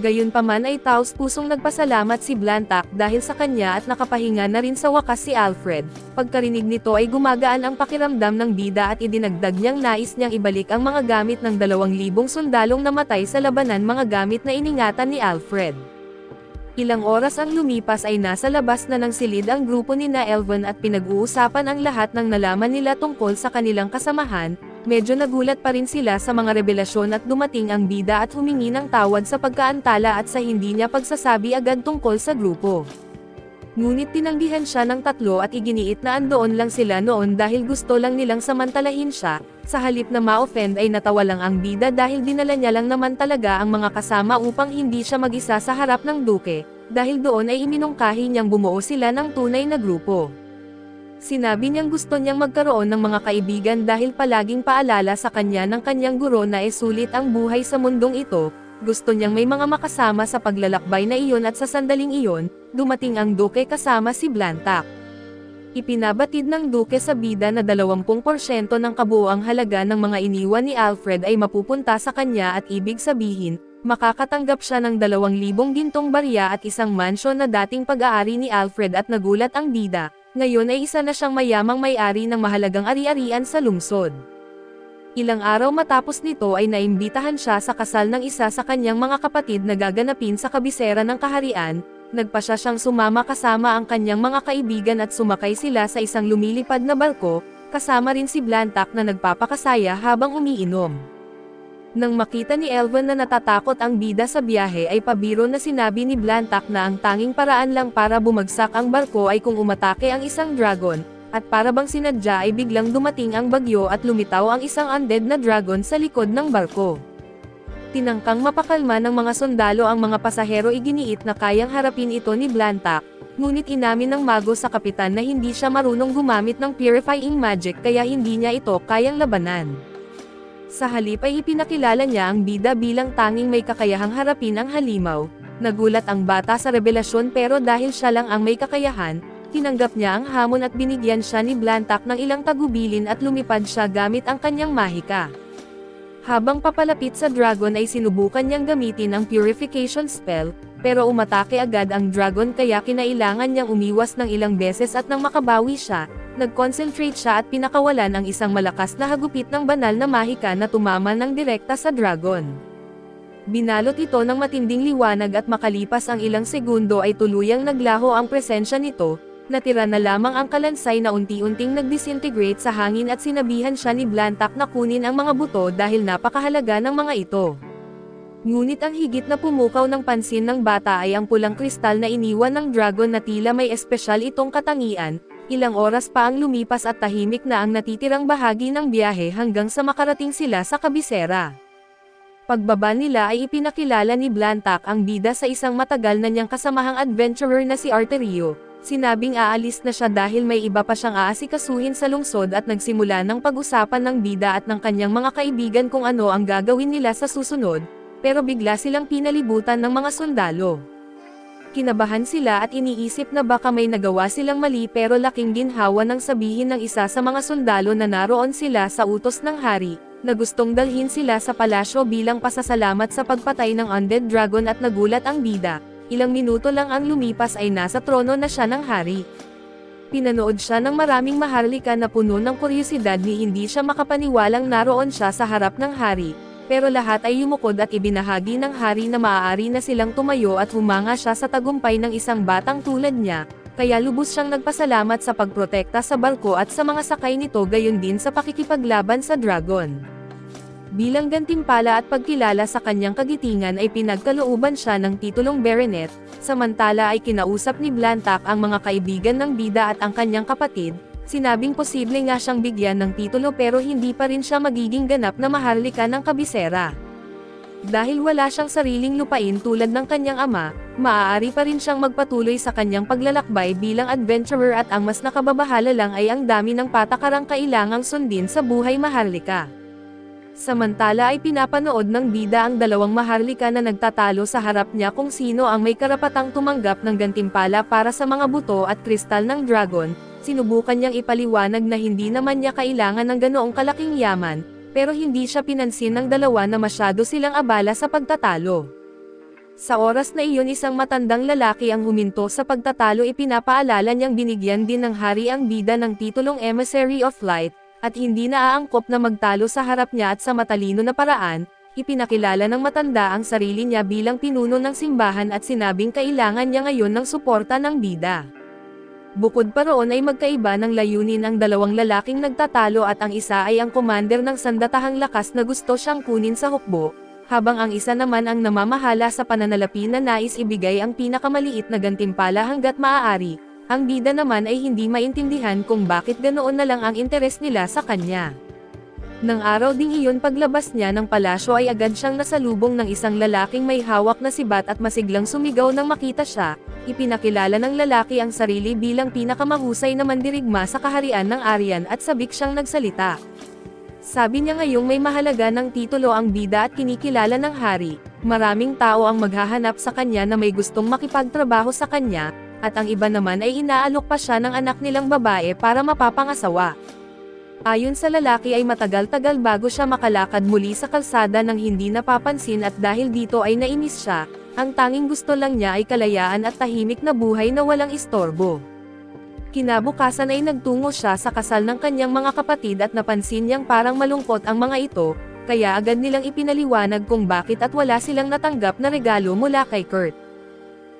Gayunpaman ay taos-pusong nagpasalamat si Blantac dahil sa kanya at nakapahinga na rin sa wakas si Alfred. Pagkarinig nito ay gumagaan ang pakiramdam ng bida at idinagdag niyang nais niyang ibalik ang mga gamit ng 2,000 sundalong namatay sa labanan, mga gamit na iningatan ni Alfred. Ilang oras ang lumipas ay nasa labas na ng silid ang grupo ni na Elven at pinag-uusapan ang lahat ng nalaman nila tungkol sa kanilang kasamahan. Medyo nagulat pa rin sila sa mga revelasyon at dumating ang bida at humingi ng tawad sa pagkaantala at sa hindi niya pagsasabi agad tungkol sa grupo. Ngunit tinanggihan siya ng tatlo at iginiit na andoon lang sila noon dahil gusto lang nilang samantalahin siya. Sa halip na ma-offend ay natawa lang ang bida dahil dinala niya lang naman talaga ang mga kasama upang hindi siya mag-isa sa harap ng duke, dahil doon ay iminungkahi niyang bumuo sila ng tunay na grupo. Sinabi niyang gusto niyang magkaroon ng mga kaibigan dahil palaging paalala sa kanya ng kanyang guro na sulit ang buhay sa mundong ito, gusto niyang may mga makasama sa paglalakbay na iyon at sa sandaling iyon, dumating ang Duke kasama si Blantac. Ipinabatid ng Duke sa bida na 20% ng kabuoang halaga ng mga iniwan ni Alfred ay mapupunta sa kanya at ibig sabihin, makakatanggap siya ng 2,000 gintong barya at isang mansyon na dating pag-aari ni Alfred at nagulat ang bida, ngayon ay isa na siyang mayamang may-ari ng mahalagang ari-arian sa lungsod. Ilang araw matapos nito ay naimbitahan siya sa kasal ng isa sa kanyang mga kapatid na gaganapin sa kabisera ng kaharian. Nagpasya siyang sumama kasama ang kanyang mga kaibigan at sumakay sila sa isang lumilipad na barko, kasama rin si Blantac na nagpapakasaya habang umiinom. Nang makita ni Elven na natatakot ang bida sa biyahe ay pabiro na sinabi ni Blantac na ang tanging paraan lang para bumagsak ang barko ay kung umatake ang isang dragon, at para bang sinadya ay biglang dumating ang bagyo at lumitaw ang isang undead na dragon sa likod ng barko. Tinangkang mapakalma ng mga sundalo ang mga pasahero, iginiit na kayang harapin ito ni Blantac, ngunit inamin ng mago sa kapitan na hindi siya marunong gumamit ng purifying magic kaya hindi niya ito kayang labanan. Sa halip ay ipinakilala niya ang bida bilang tanging may kakayahang harapin ang halimaw. Nagulat ang bata sa revelasyon pero dahil siya lang ang may kakayahan, tinanggap niya ang hamon at binigyan siya ni Blantac ng ilang tagubilin at lumipad siya gamit ang kanyang mahika. Habang papalapit sa dragon ay sinubukan niyang gamitin ang purification spell, pero umatake agad ang dragon kaya kinailangan niyang umiwas ng ilang beses at nang makabawi siya, nag-concentrate siya at pinakawalan ang isang malakas na hagupit ng banal na mahika na tumama ng direkta sa dragon. Binalot ito ng matinding liwanag at makalipas ang ilang segundo ay tuluyang naglaho ang presensya nito. Natira na lamang ang kalansay na unti-unting nagdisintegrate sa hangin at sinabihan siya ni Blantac na kunin ang mga buto dahil napakahalaga ng mga ito. Ngunit ang higit na pumukaw ng pansin ng bata ay ang pulang kristal na iniwan ng dragon na tila may espesyal itong katangian. Ilang oras pa ang lumipas at tahimik na ang natitirang bahagi ng biyahe hanggang sa makarating sila sa kabisera. Pagbaba nila ay ipinakilala ni Blantac ang bida sa isang matagal na niyang kasamahang adventurer na si Arterio. Sinabing aalis na siya dahil may iba pa siyang aasikasuhin sa lungsod at nagsimula ng pag-usapan ng bida at ng kanyang mga kaibigan kung ano ang gagawin nila sa susunod, pero bigla silang pinalibutan ng mga sundalo. Kinabahan sila at iniisip na baka may nagawa silang mali pero laking ginhawa nang sabihin ng isa sa mga sundalo na naroon sila sa utos ng hari, na gustong dalhin sila sa palasyo bilang pasasalamat sa pagpatay ng undead dragon at nagulat ang bida. Ilang minuto lang ang lumipas ay nasa trono na siya ng hari. Pinanood siya ng maraming maharlika na puno ng kuryosidad ni hindi siya makapaniwalang naroon siya sa harap ng hari, pero lahat ay yumukod at ibinahagi ng hari na maaari na silang tumayo at humanga siya sa tagumpay ng isang batang tulad niya, kaya lubos siyang nagpasalamat sa pagprotekta sa barko at sa mga sakay nito gayon din sa pakikipaglaban sa dragon. Bilang gantimpala at pagkilala sa kanyang kagitingan ay pinagkalooban siya ng titulong baronet, samantala ay kinausap ni Blantac ang mga kaibigan ng bida at ang kanyang kapatid, sinabing posible nga siyang bigyan ng titulo pero hindi pa rin siya magiging ganap na maharlika ng kabisera. Dahil wala siyang sariling lupain tulad ng kanyang ama, maaari pa rin siyang magpatuloy sa kanyang paglalakbay bilang adventurer at ang mas nakababahala lang ay ang dami ng patakarang kailangang sundin sa buhay maharlika. Samantala ay pinapanood ng bida ang dalawang maharlika na nagtatalo sa harap niya kung sino ang may karapatang tumanggap ng gantimpala para sa mga buto at kristal ng dragon. Sinubukan niyang ipaliwanag na hindi naman niya kailangan ng ganoong kalaking yaman, pero hindi siya pinansin ng dalawa na masyado silang abala sa pagtatalo. Sa oras na iyon isang matandang lalaki ang huminto sa pagtatalo, ipinapaalala niyang binigyan din ng hari ang bida ng titulong Emissary of Light, at hindi naaangkop na magtalo sa harap niya at sa matalino na paraan, ipinakilala ng matanda ang sarili niya bilang pinuno ng simbahan at sinabing kailangan niya ngayon ng suporta ng bida. Bukod pa roon ay magkaiba ng layunin ang dalawang lalaking nagtatalo at ang isa ay ang commander ng sandatahang lakas na gusto siyang kunin sa hukbo, habang ang isa naman ang namamahala sa pananalapi na nais ibigay ang pinakamaliit na gantimpala hanggat maaari. Ang bida naman ay hindi maintindihan kung bakit ganoon na lang ang interes nila sa kanya. Nang araw ding iyon paglabas niya ng palasyo ay agad siyang nasalubong ng isang lalaking may hawak na sibat at masiglang sumigaw nang makita siya. Ipinakilala ng lalaki ang sarili bilang pinakamahusay na mandirigma sa kaharian ng Aryan at sabik siyang nagsalita. Sabi niya ngayong may mahalaga ng titulo ang bida at kinikilala ng hari, maraming tao ang maghahanap sa kanya na may gustong makipagtrabaho sa kanya, at ang iba naman ay inaalok pa siya ng anak nilang babae para mapapangasawa. Ayon sa lalaki ay matagal-tagal bago siya makalakad muli sa kalsada nang hindi napapansin at dahil dito ay nainis siya, ang tanging gusto lang niya ay kalayaan at tahimik na buhay na walang istorbo. Kinabukasan ay nagtungo siya sa kasal ng kanyang mga kapatid at napansin niyang parang malungkot ang mga ito, kaya agad nilang ipinaliwanag kung bakit at wala silang natanggap na regalo mula kay Kurt.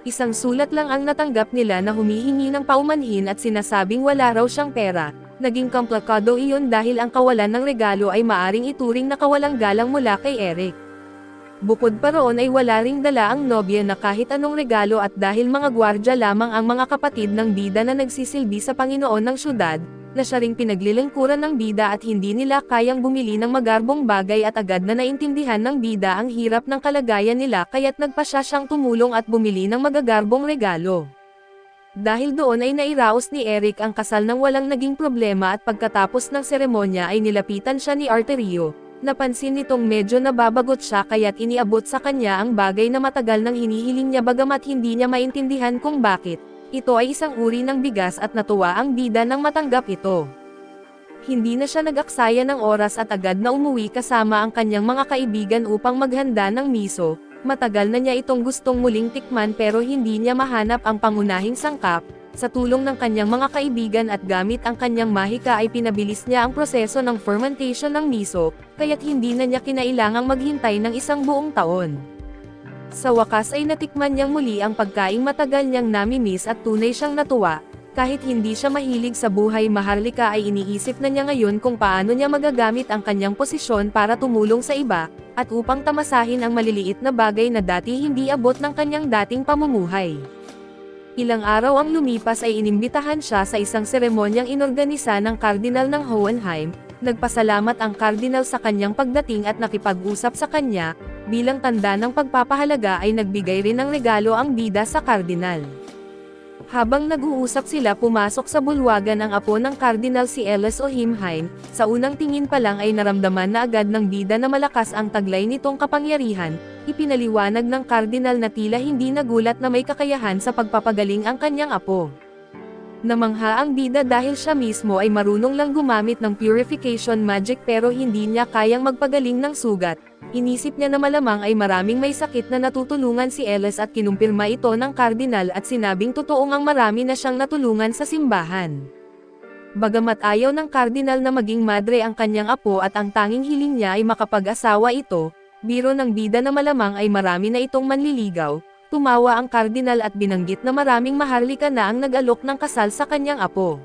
Isang sulat lang ang natanggap nila na humihingi ng paumanhin at sinasabing wala raw siyang pera. Naging komplikado iyon dahil ang kawalan ng regalo ay maaring ituring na kawalang galang mula kay Eric. Bukod pa roon ay wala ring dala ang nobya na kahit anong regalo at dahil mga gwardya lamang ang mga kapatid ng bida na nagsisilbi sa Panginoon ng syudad, na siya ring pinaglilingkuran ng bida at hindi nila kayang bumili ng magarbong bagay at agad na naintindihan ng bida ang hirap ng kalagayan nila kaya't nagpasya siyang tumulong at bumili ng magagarbong regalo. Dahil doon ay nairaos ni Eric ang kasal nang walang naging problema at pagkatapos ng seremonya ay nilapitan siya ni Arterio. Napansin nitong medyo nababagot siya kaya't iniabot sa kanya ang bagay na matagal nang hinihiling niya bagamat hindi niya maintindihan kung bakit. Ito ay isang uri ng bigas at natuwa ang bida nang matanggap ito. Hindi na siya nag-aksaya ng oras at agad na umuwi kasama ang kanyang mga kaibigan upang maghanda ng miso. Matagal na niya itong gustong muling tikman pero hindi niya mahanap ang pangunahing sangkap. Sa tulong ng kanyang mga kaibigan at gamit ang kanyang mahika ay pinabilis niya ang proseso ng fermentation ng miso, kaya't hindi na niya kinailangang maghintay ng isang buong taon. Sa wakas ay natikman niyang muli ang pagkaing matagal niyang namimiss at tunay siyang natuwa. Kahit hindi siya mahilig sa buhay maharlika ay iniisip na niya ngayon kung paano niya magagamit ang kanyang posisyon para tumulong sa iba, at upang tamasahin ang maliliit na bagay na dati hindi abot ng kanyang dating pamumuhay. Ilang araw ang lumipas ay inimbitahan siya sa isang seremonyang inorganisa ng Kardinal ng Hohenheim. Nagpasalamat ang Kardinal sa kanyang pagdating at nakipag-usap sa kanya, bilang tanda ng pagpapahalaga ay nagbigay rin ng regalo ang bida sa Kardinal. Habang nag-uusap sila pumasok sa bulwagan ang apo ng Kardinal si Ellis Hohenheim, sa unang tingin pa lang ay naramdaman na agad ng bida na malakas ang taglay nitong kapangyarihan. Ipinaliwanag ng Kardinal na tila hindi nagulat na may kakayahan sa pagpapagaling ang kanyang apo. Namangha ang bida dahil siya mismo ay marunong lang gumamit ng purification magic pero hindi niya kayang magpagaling ng sugat. Inisip niya na malamang ay maraming may sakit na natutulungan si Ellis at kinumpirma ito ng Kardinal at sinabing totoong ang marami na siyang natulungan sa simbahan. Bagamat ayaw ng Kardinal na maging madre ang kanyang apo at ang tanging hiling niya ay makapag-asawa ito, biro ng bida na malamang ay marami na itong manliligaw, tumawa ang Kardinal at binanggit na maraming maharlika na ang nag-alok ng kasal sa kanyang apo.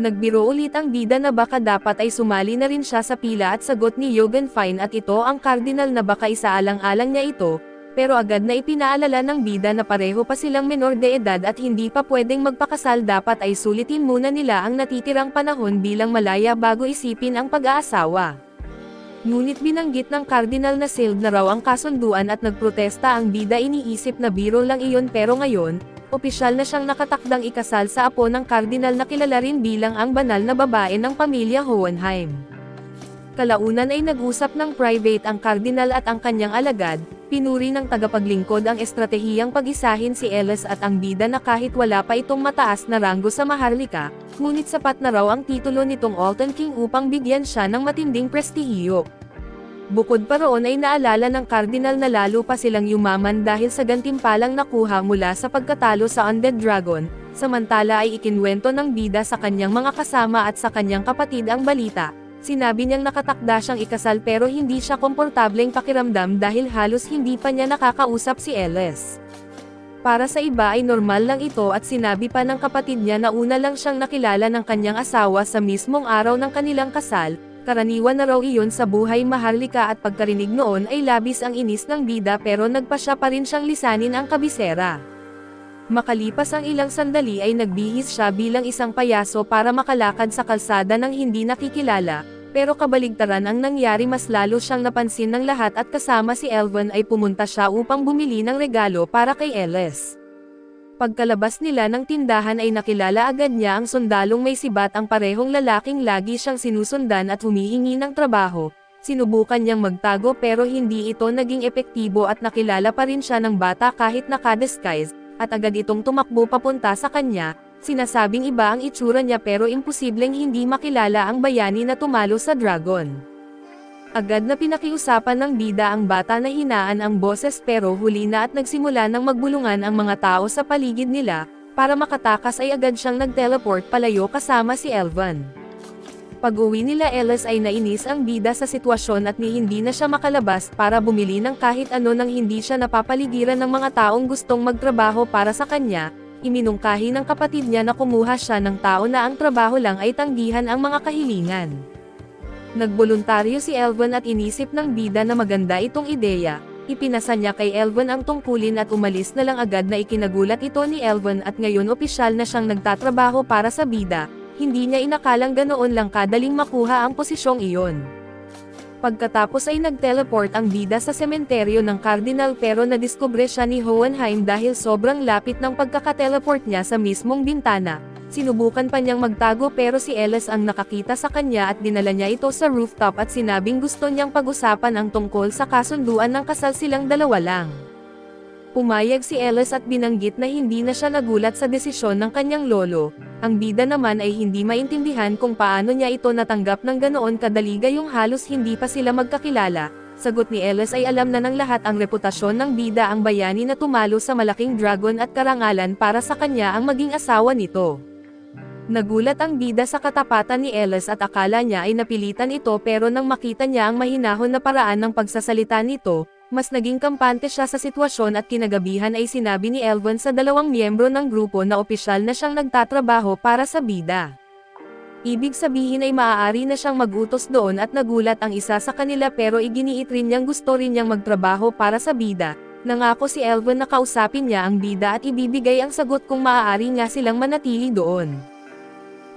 Nagbiro ulit ang bida na baka dapat ay sumali na rin siya sa pila at sagot ni Eugenfine at ito ang Kardinal na baka isaalang-alang niya ito, pero agad na ipinaalala ng bida na pareho pa silang menor de edad at hindi pa pwedeng magpakasal dapat ay sulitin muna nila ang natitirang panahon bilang malaya bago isipin ang pag-aasawa. Ngunit binanggit ng Kardinal na sealed na raw ang kasunduan at nagprotesta ang bida iniisip na biro lang iyon pero ngayon, opisyal na siyang nakatakdang ikasal sa apo ng Kardinal na kilala rin bilang ang banal na babae ng pamilya Hohenheim. Kalaunan ay nag-usap ng private ang Kardinal at ang kanyang alagad, pinuri ng tagapaglingkod ang estratehiyang pag-isahin si Ellis at ang bida na kahit wala pa itong mataas na ranggo sa maharlika, ngunit sapat na raw ang titulo nitong Alton King upang bigyan siya ng matinding prestihiyo. Bukod pa roon ay naalala ng Kardinal na lalo pa silang yumaman dahil sa gantimpalang nakuha mula sa pagkatalo sa Undead Dragon, samantala ay ikinwento ng bida sa kanyang mga kasama at sa kanyang kapatid ang balita. Sinabi niyang nakatakda siyang ikasal pero hindi siya komportableng pakiramdam dahil halos hindi pa niya nakakausap si Ellis. Para sa iba ay normal lang ito at sinabi pa ng kapatid niya na una lang siyang nakilala ng kanyang asawa sa mismong araw ng kanilang kasal. Karaniwan na raw iyon sa buhay maharlika at pagkarinig noon ay labis ang inis ng bida pero nagpasya pa rin siyang lisanin ang kabisera. Makalipas ang ilang sandali ay nagbihis siya bilang isang payaso para makalakad sa kalsada ng hindi nakikilala, pero kabaligtaran ang nangyari mas lalo siyang napansin ng lahat at kasama si Elvin ay pumunta siya upang bumili ng regalo para kay Ellis. Pagkalabas nila ng tindahan ay nakilala agad niya ang sundalong may sibat ang parehong lalaking lagi siyang sinusundan at humihingi ng trabaho. Sinubukan niyang magtago pero hindi ito naging epektibo at nakilala pa rin siya ng bata kahit naka-disguise, at agad itong tumakbo papunta sa kanya. Sinasabing iba ang itsura niya pero imposibleng hindi makilala ang bayani na tumalo sa dragon. Agad na pinakiusapan ng bida ang bata na hinaan ang boses pero huli na at nagsimula ng magbulungan ang mga tao sa paligid nila. Para makatakas ay agad siyang nag-teleport palayo kasama si Elvan. Pag-uwi nila Ellis ay nainis ang bida sa sitwasyon at hindi na siya makalabas para bumili ng kahit ano nang hindi siya napapaligiran ng mga taong gustong magtrabaho para sa kanya. Iminungkahi ng kapatid niya na kumuha siya ng tao na ang trabaho lang ay tanggihan ang mga kahilingan. Nagboluntaryo si Elvan at inisip ng bida na maganda itong ideya. Ipinasa niya kay Elvan ang tungkulin at umalis na lang agad na ikinagulat ito ni Elvan at ngayon opisyal na siyang nagtatrabaho para sa bida. Hindi niya inakalang ganoon lang kadaling makuha ang posisyong iyon. Pagkatapos ay nag-teleport ang bida sa sementeryo ng Cardinal pero nadiskubre siya ni Hohenheim dahil sobrang lapit ng pagkaka-teleport niya sa mismong bintana. Sinubukan pa niyang magtago pero si Ellis ang nakakita sa kanya at dinala niya ito sa rooftop at sinabing gusto niyang pag-usapan ang tungkol sa kasunduan ng kasal silang dalawa lang. Pumayag si Ellis at binanggit na hindi na siya nagulat sa desisyon ng kanyang lolo. Ang bida naman ay hindi maintindihan kung paano niya ito natanggap ng ganoon kadali gayong halos hindi pa sila magkakilala. Sagot ni Ellis ay alam na ng lahat ang reputasyon ng bida ang bayani na tumalo sa malaking dragon at karangalan para sa kanya ang maging asawa nito. Nagulat ang bida sa katapatan ni Ellis at akala niya ay napilitan ito pero nang makita niya ang mahinahon na paraan ng pagsasalita nito, mas naging kampante siya sa sitwasyon at kinagabihan ay sinabi ni Elvan sa dalawang miyembro ng grupo na opisyal na siyang nagtatrabaho para sa bida. Ibig sabihin ay maaari na siyang mag-utos doon at nagulat ang isa sa kanila pero iginiit rin niyang gusto rin niyang magtrabaho para sa bida. Nangako si Elvan na kausapin niya ang bida at ibibigay ang sagot kung maaari nga silang manatili doon.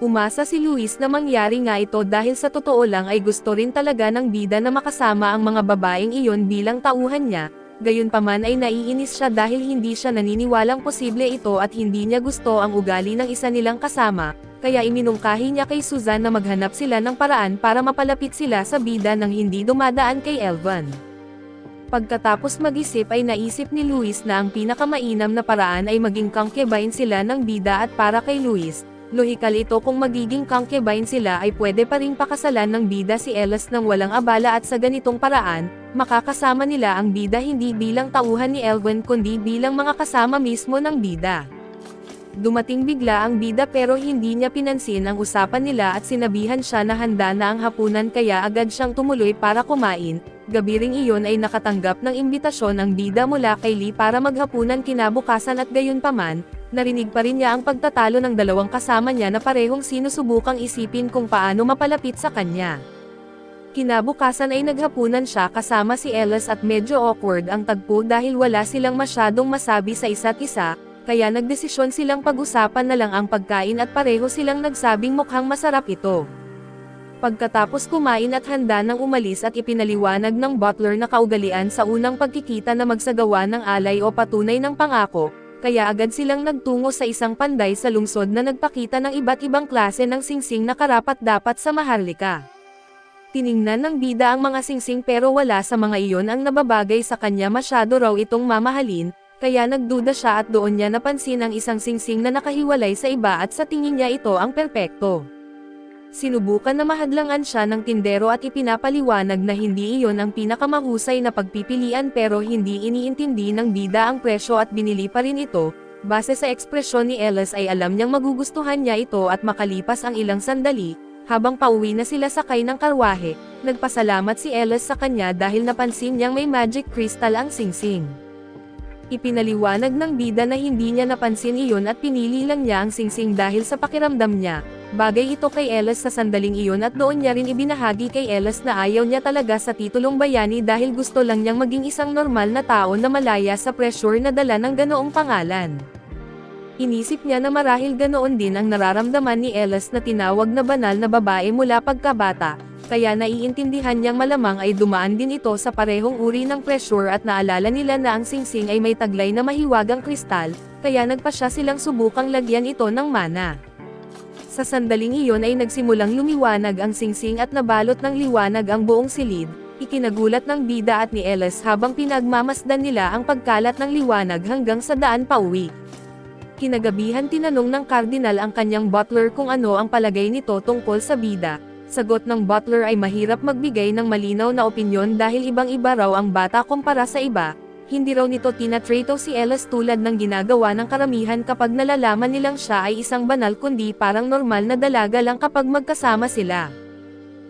Umasa si Luis na mangyari nga ito dahil sa totoo lang ay gusto rin talaga ng bida na makasama ang mga babaeng iyon bilang tauhan niya, gayunpaman ay naiinis siya dahil hindi siya naniniwalang posible ito at hindi niya gusto ang ugali ng isa nilang kasama, kaya iminungkahi niya kay Suzanne na maghanap sila ng paraan para mapalapit sila sa bida nang hindi dumadaan kay Elvan. Pagkatapos mag-isip ay naisip ni Luis na ang pinakamainam na paraan ay maging concubine sila ng bida at para kay Luis, lohikal ito kung magiging concubine sila ay pwede pa ring pakasalan ng bida si Ellis nang walang abala at sa ganitong paraan, makakasama nila ang bida hindi bilang tauhan ni Elvan kundi bilang mga kasama mismo ng bida. Dumating bigla ang bida pero hindi niya pinansin ang usapan nila at sinabihan siya na handa na ang hapunan kaya agad siyang tumuloy para kumain. Gabi ring iyon ay nakatanggap ng imbitasyon ang bida mula kay Lee para maghapunan kinabukasan at gayunpaman, narinig pa rin niya ang pagtatalo ng dalawang kasama niya na parehong sinusubukang isipin kung paano mapalapit sa kanya. Kinabukasan ay naghapunan siya kasama si Ellis at medyo awkward ang tagpo dahil wala silang masyadong masabi sa isa't isa, kaya nagdesisyon silang pag-usapan na lang ang pagkain at pareho silang nagsabing mukhang masarap ito. Pagkatapos kumain at handa nang umalis at ipinaliwanag ng butler na kaugalian sa unang pagkikita na magsagawa ng alay o patunay ng pangako, kaya agad silang nagtungo sa isang panday sa lungsod na nagpakita ng iba't ibang klase ng singsing na karapat-dapat sa Maharlika. Tiningnan ng bida ang mga singsing pero wala sa mga iyon ang nababagay sa kanya masyado raw itong mamahalin, kaya nagduda siya at doon niya napansin ang isang singsing na nakahiwalay sa iba at sa tingin niya ito ang perpekto. Sinubukan na mahadlangan siya ng tindero at ipinapaliwanag na hindi iyon ang pinakamahusay na pagpipilian pero hindi iniintindi ng bida ang presyo at binili pa rin ito. Base sa ekspresyon ni Ellis ay alam niyang magugustuhan niya ito at makalipas ang ilang sandali, habang pauwi na sila sakay ng karwahe, nagpasalamat si Ellis sa kanya dahil napansin niyang may magic crystal ang singsing. Ipinaliwanag ng bida na hindi niya napansin iyon at pinili lang niya ang singsing dahil sa pakiramdam niya. Bagay ito kay Ellis sa sandaling iyon at doon niya rin ibinahagi kay Ellis na ayaw niya talaga sa titulong bayani dahil gusto lang niyang maging isang normal na tao na malaya sa pressure na dala ng ganoong pangalan. Inisip niya na marahil ganoon din ang nararamdaman ni Ellis na tinawag na banal na babae mula pagkabata, kaya naiintindihan niyang malamang ay dumaan din ito sa parehong uri ng pressure at naalala nila na ang singsing ay may taglay na mahiwagang kristal, kaya nagpasya silang subukang lagyan ito ng mana. Sa sandaling iyon ay nagsimulang lumiwanag ang singsing at nabalot ng liwanag ang buong silid, ikinagulat ng bida at ni Ellis habang pinagmamasdan nila ang pagkalat ng liwanag hanggang sa daan pauwi. Kinagabihan tinanong ng kardinal ang kanyang butler kung ano ang palagay nito tungkol sa bida. Sagot ng butler ay mahirap magbigay ng malinaw na opinyon dahil ibang-iba raw ang bata kumpara sa iba. Hindi raw nito tinatrato si Ellis tulad ng ginagawa ng karamihan kapag nalalaman nilang siya ay isang banal kundi parang normal na dalaga lang kapag magkasama sila.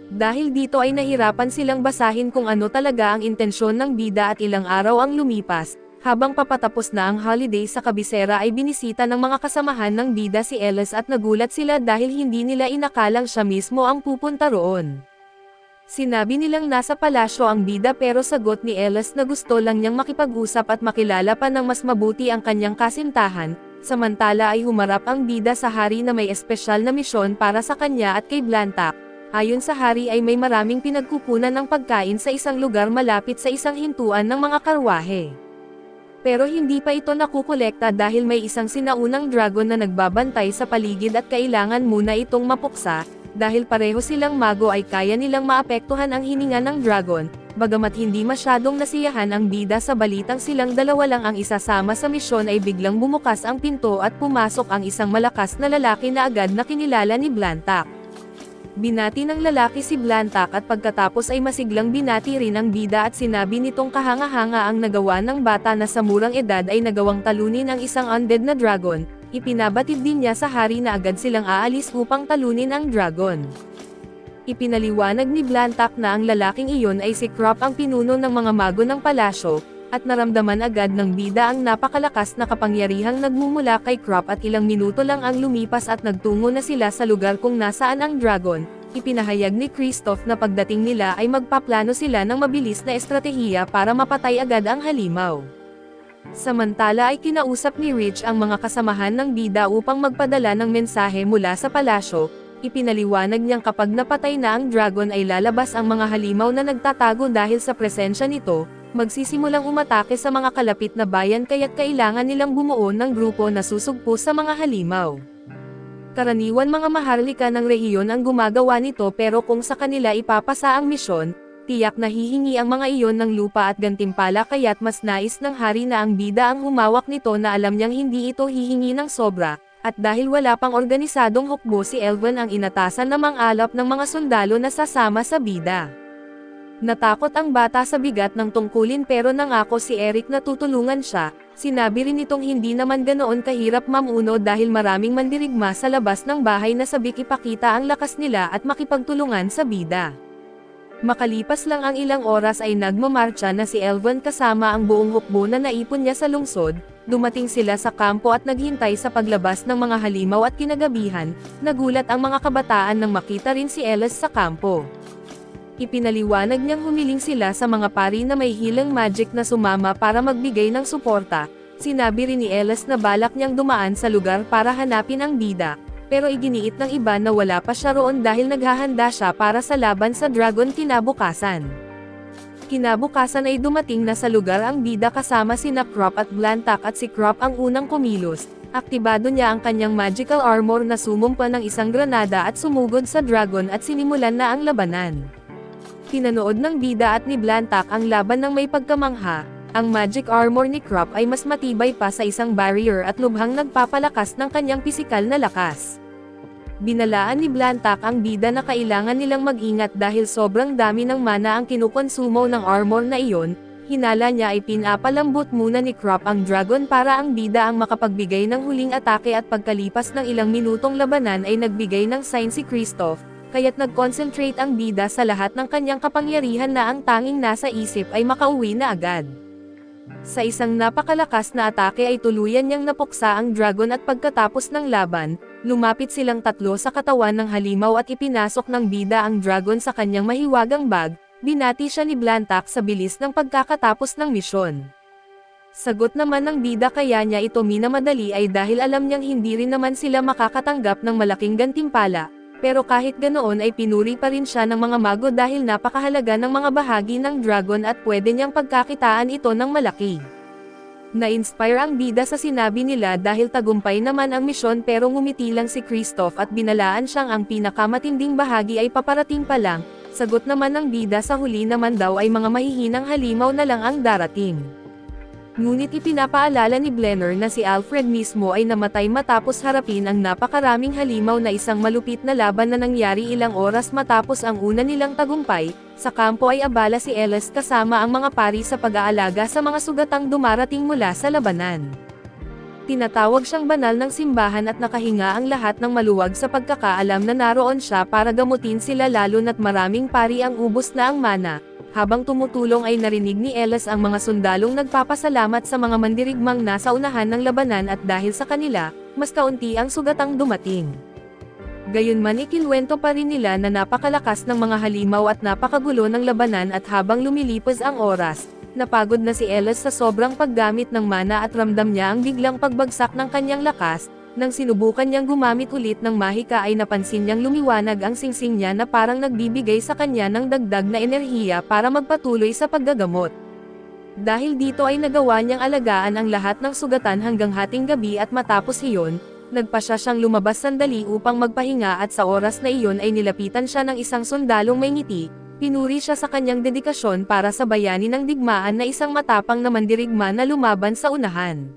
Dahil dito ay nahirapan silang basahin kung ano talaga ang intensyon ng bida at ilang araw ang lumipas. Habang papatapos na ang holiday sa kabisera ay binisita ng mga kasamahan ng bida si Ellis at nagulat sila dahil hindi nila inakalang siya mismo ang pupunta roon. Sinabi nilang nasa palasyo ang bida pero sagot ni Ellis na gusto lang niyang makipag-usap at makilala pa ng mas mabuti ang kanyang kasintahan, samantala ay humarap ang bida sa hari na may espesyal na misyon para sa kanya at kay Blantac. Ayon sa hari ay may maraming pinagkukunan ng pagkain sa isang lugar malapit sa isang hintuan ng mga karwahe. Pero hindi pa ito nakukolekta dahil may isang sinaunang dragon na nagbabantay sa paligid at kailangan muna itong mapuksa, dahil pareho silang mago ay kaya nilang maapektuhan ang hininga ng dragon, bagamat hindi masyadong nasiyahan ang bida sa balitang silang dalawa lang ang isasama sa misyon ay biglang bumukas ang pinto at pumasok ang isang malakas na lalaki na agad na kinilala ni Blantac. Binati ng lalaki si Blantac at pagkatapos ay masiglang binati rin ang bida at sinabi nitong kahanga-hanga ang nagawa ng bata na sa murang edad ay nagawang talunin ang isang undead na dragon. Ipinabatid din niya sa hari na agad silang aalis upang talunin ang dragon. Ipinaliwanag ni Blantac na ang lalaking iyon ay si Crop ang pinuno ng mga mago ng palasyo, at naramdaman agad ng bida ang napakalakas na kapangyarihang nagmumula kay Crop at ilang minuto lang ang lumipas at nagtungo na sila sa lugar kung nasaan ang dragon. Ipinahayag ni Kristoff na pagdating nila ay magpaplano sila ng mabilis na estratehiya para mapatay agad ang halimaw. Samantala ay kinausap ni Rich ang mga kasamahan ng bida upang magpadala ng mensahe mula sa palasyo. Ipinaliwanag niyang kapag napatay na ang dragon ay lalabas ang mga halimaw na nagtatago dahil sa presensya nito, magsisimulang umatake sa mga kalapit na bayan kaya't kailangan nilang bumuo ng grupo na susugpo sa mga halimaw. Karaniwan mga maharlika ng rehiyon ang gumagawa nito pero kung sa kanila ipapasa ang misyon, tiyak na hihingi ang mga iyon ng lupa at gantimpala kaya't mas nais ng hari na ang bida ang humawak nito na alam niyang hindi ito hihingi ng sobra, at dahil wala pang organisadong hukbo si Elven ang inatasan na mang-alap ng mga sundalo na sasama sa bida. Natakot ang bata sa bigat ng tungkulin pero nangako si Eric na tutulungan siya. Sinabi rin nitong hindi naman ganoon kahirap mamuno dahil maraming mandirigma sa labas ng bahay na sabik ipakita ang lakas nila at makipagtulungan sa bida. Makalipas lang ang ilang oras ay nagmamarcha na si Elven kasama ang buong hukbo na naipon niya sa lungsod. Dumating sila sa kampo at naghintay sa paglabas ng mga halimaw at kinagabihan. Nagulat ang mga kabataan nang makita rin si Ellis sa kampo. Ipinaliwanag niyang humiling sila sa mga pari na may healing magic na sumama para magbigay ng suporta. Sinabi rin ni Ellis na balak niyang dumaan sa lugar para hanapin ang bida, pero iginiit ng iba na wala pa siya roon dahil naghahanda siya para sa laban sa dragon kinabukasan. Kinabukasan ay dumating na sa lugar ang bida kasama sina Crop at Blantac at si Crop ang unang kumilos. Aktibado niya ang kanyang magical armor na sumumpa ng isang granada at sumugod sa dragon at sinimulan na ang labanan. Pinanood ng bida at ni Blantac ang laban ng may pagkamangha. Ang magic armor ni Crop ay mas matibay pa sa isang barrier at lubhang nagpapalakas ng kanyang pisikal na lakas. Binalaan ni Blantac ang bida na kailangan nilang mag-ingat dahil sobrang dami ng mana ang kinukonsumo ng armor na iyon. Hinala niya ay pinapalambot muna ni Crop ang dragon para ang bida ang makapagbigay ng huling atake at pagkalipas ng ilang minutong labanan ay nagbigay ng sign si Kristoff. Kaya't nag-concentrate ang bida sa lahat ng kanyang kapangyarihan na ang tanging nasa isip ay makauwi na agad. Sa isang napakalakas na atake ay tuluyan niyang napuksa ang dragon at pagkatapos ng laban, lumapit silang tatlo sa katawan ng halimaw at ipinasok ng bida ang dragon sa kanyang mahiwagang bag. Binati siya ni Blantac sa bilis ng pagkakatapos ng misyon. Sagot naman ng bida kaya niya ito minamadali ay dahil alam niyang hindi rin naman sila makakatanggap ng malaking gantimpala, pero kahit ganoon ay pinuri pa rin siya ng mga mago dahil napakahalaga ng mga bahagi ng dragon at pwede niyang pagkakitaan ito ng malaki. Na-inspire ang bida sa sinabi nila dahil tagumpay naman ang misyon pero ngumiti lang si Kristoff at binalaan siyang ang pinakamatinding bahagi ay paparating pa lang. Sagot naman ng bida sa huli naman daw ay mga mahihinang halimaw na lang ang darating. Ngunit ipinapaalala ni Blenner na si Alfred mismo ay namatay matapos harapin ang napakaraming halimaw na isang malupit na laban na nangyari ilang oras matapos ang una nilang tagumpay. Sa kampo ay abala si Ellis kasama ang mga pari sa pag-aalaga sa mga sugatang dumarating mula sa labanan. Tinatawag siyang banal ng simbahan at nakahinga ang lahat ng maluwag sa pagkakaalam na naroon siya para gamutin sila lalo na't maraming pari ang ubos na ang mana. Habang tumutulong ay narinig ni Ellis ang mga sundalong nagpapasalamat sa mga mandirigmang nasa unahan ng labanan at dahil sa kanila, mas kaunti ang sugatang dumating. Gayunman ikinwento pa rin nila na napakalakas ng mga halimaw at napakagulo ng labanan at habang lumilipas ang oras, napagod na si Ellis sa sobrang paggamit ng mana at ramdam niya ang biglang pagbagsak ng kanyang lakas. Nang sinubukan niyang gumamit ulit ng mahika ay napansin niyang lumiwanag ang singsing niya na parang nagbibigay sa kanya ng dagdag na enerhiya para magpatuloy sa paggagamot. Dahil dito ay nagawa niyang alagaan ang lahat ng sugatan hanggang hating gabi at matapos iyon, nagpasya siyang lumabas sandali upang magpahinga at sa oras na iyon ay nilapitan siya ng isang sundalong may ngiti. Pinuri siya sa kanyang dedikasyon para sa bayani ng digmaan na isang matapang na mandirigma na lumaban sa unahan.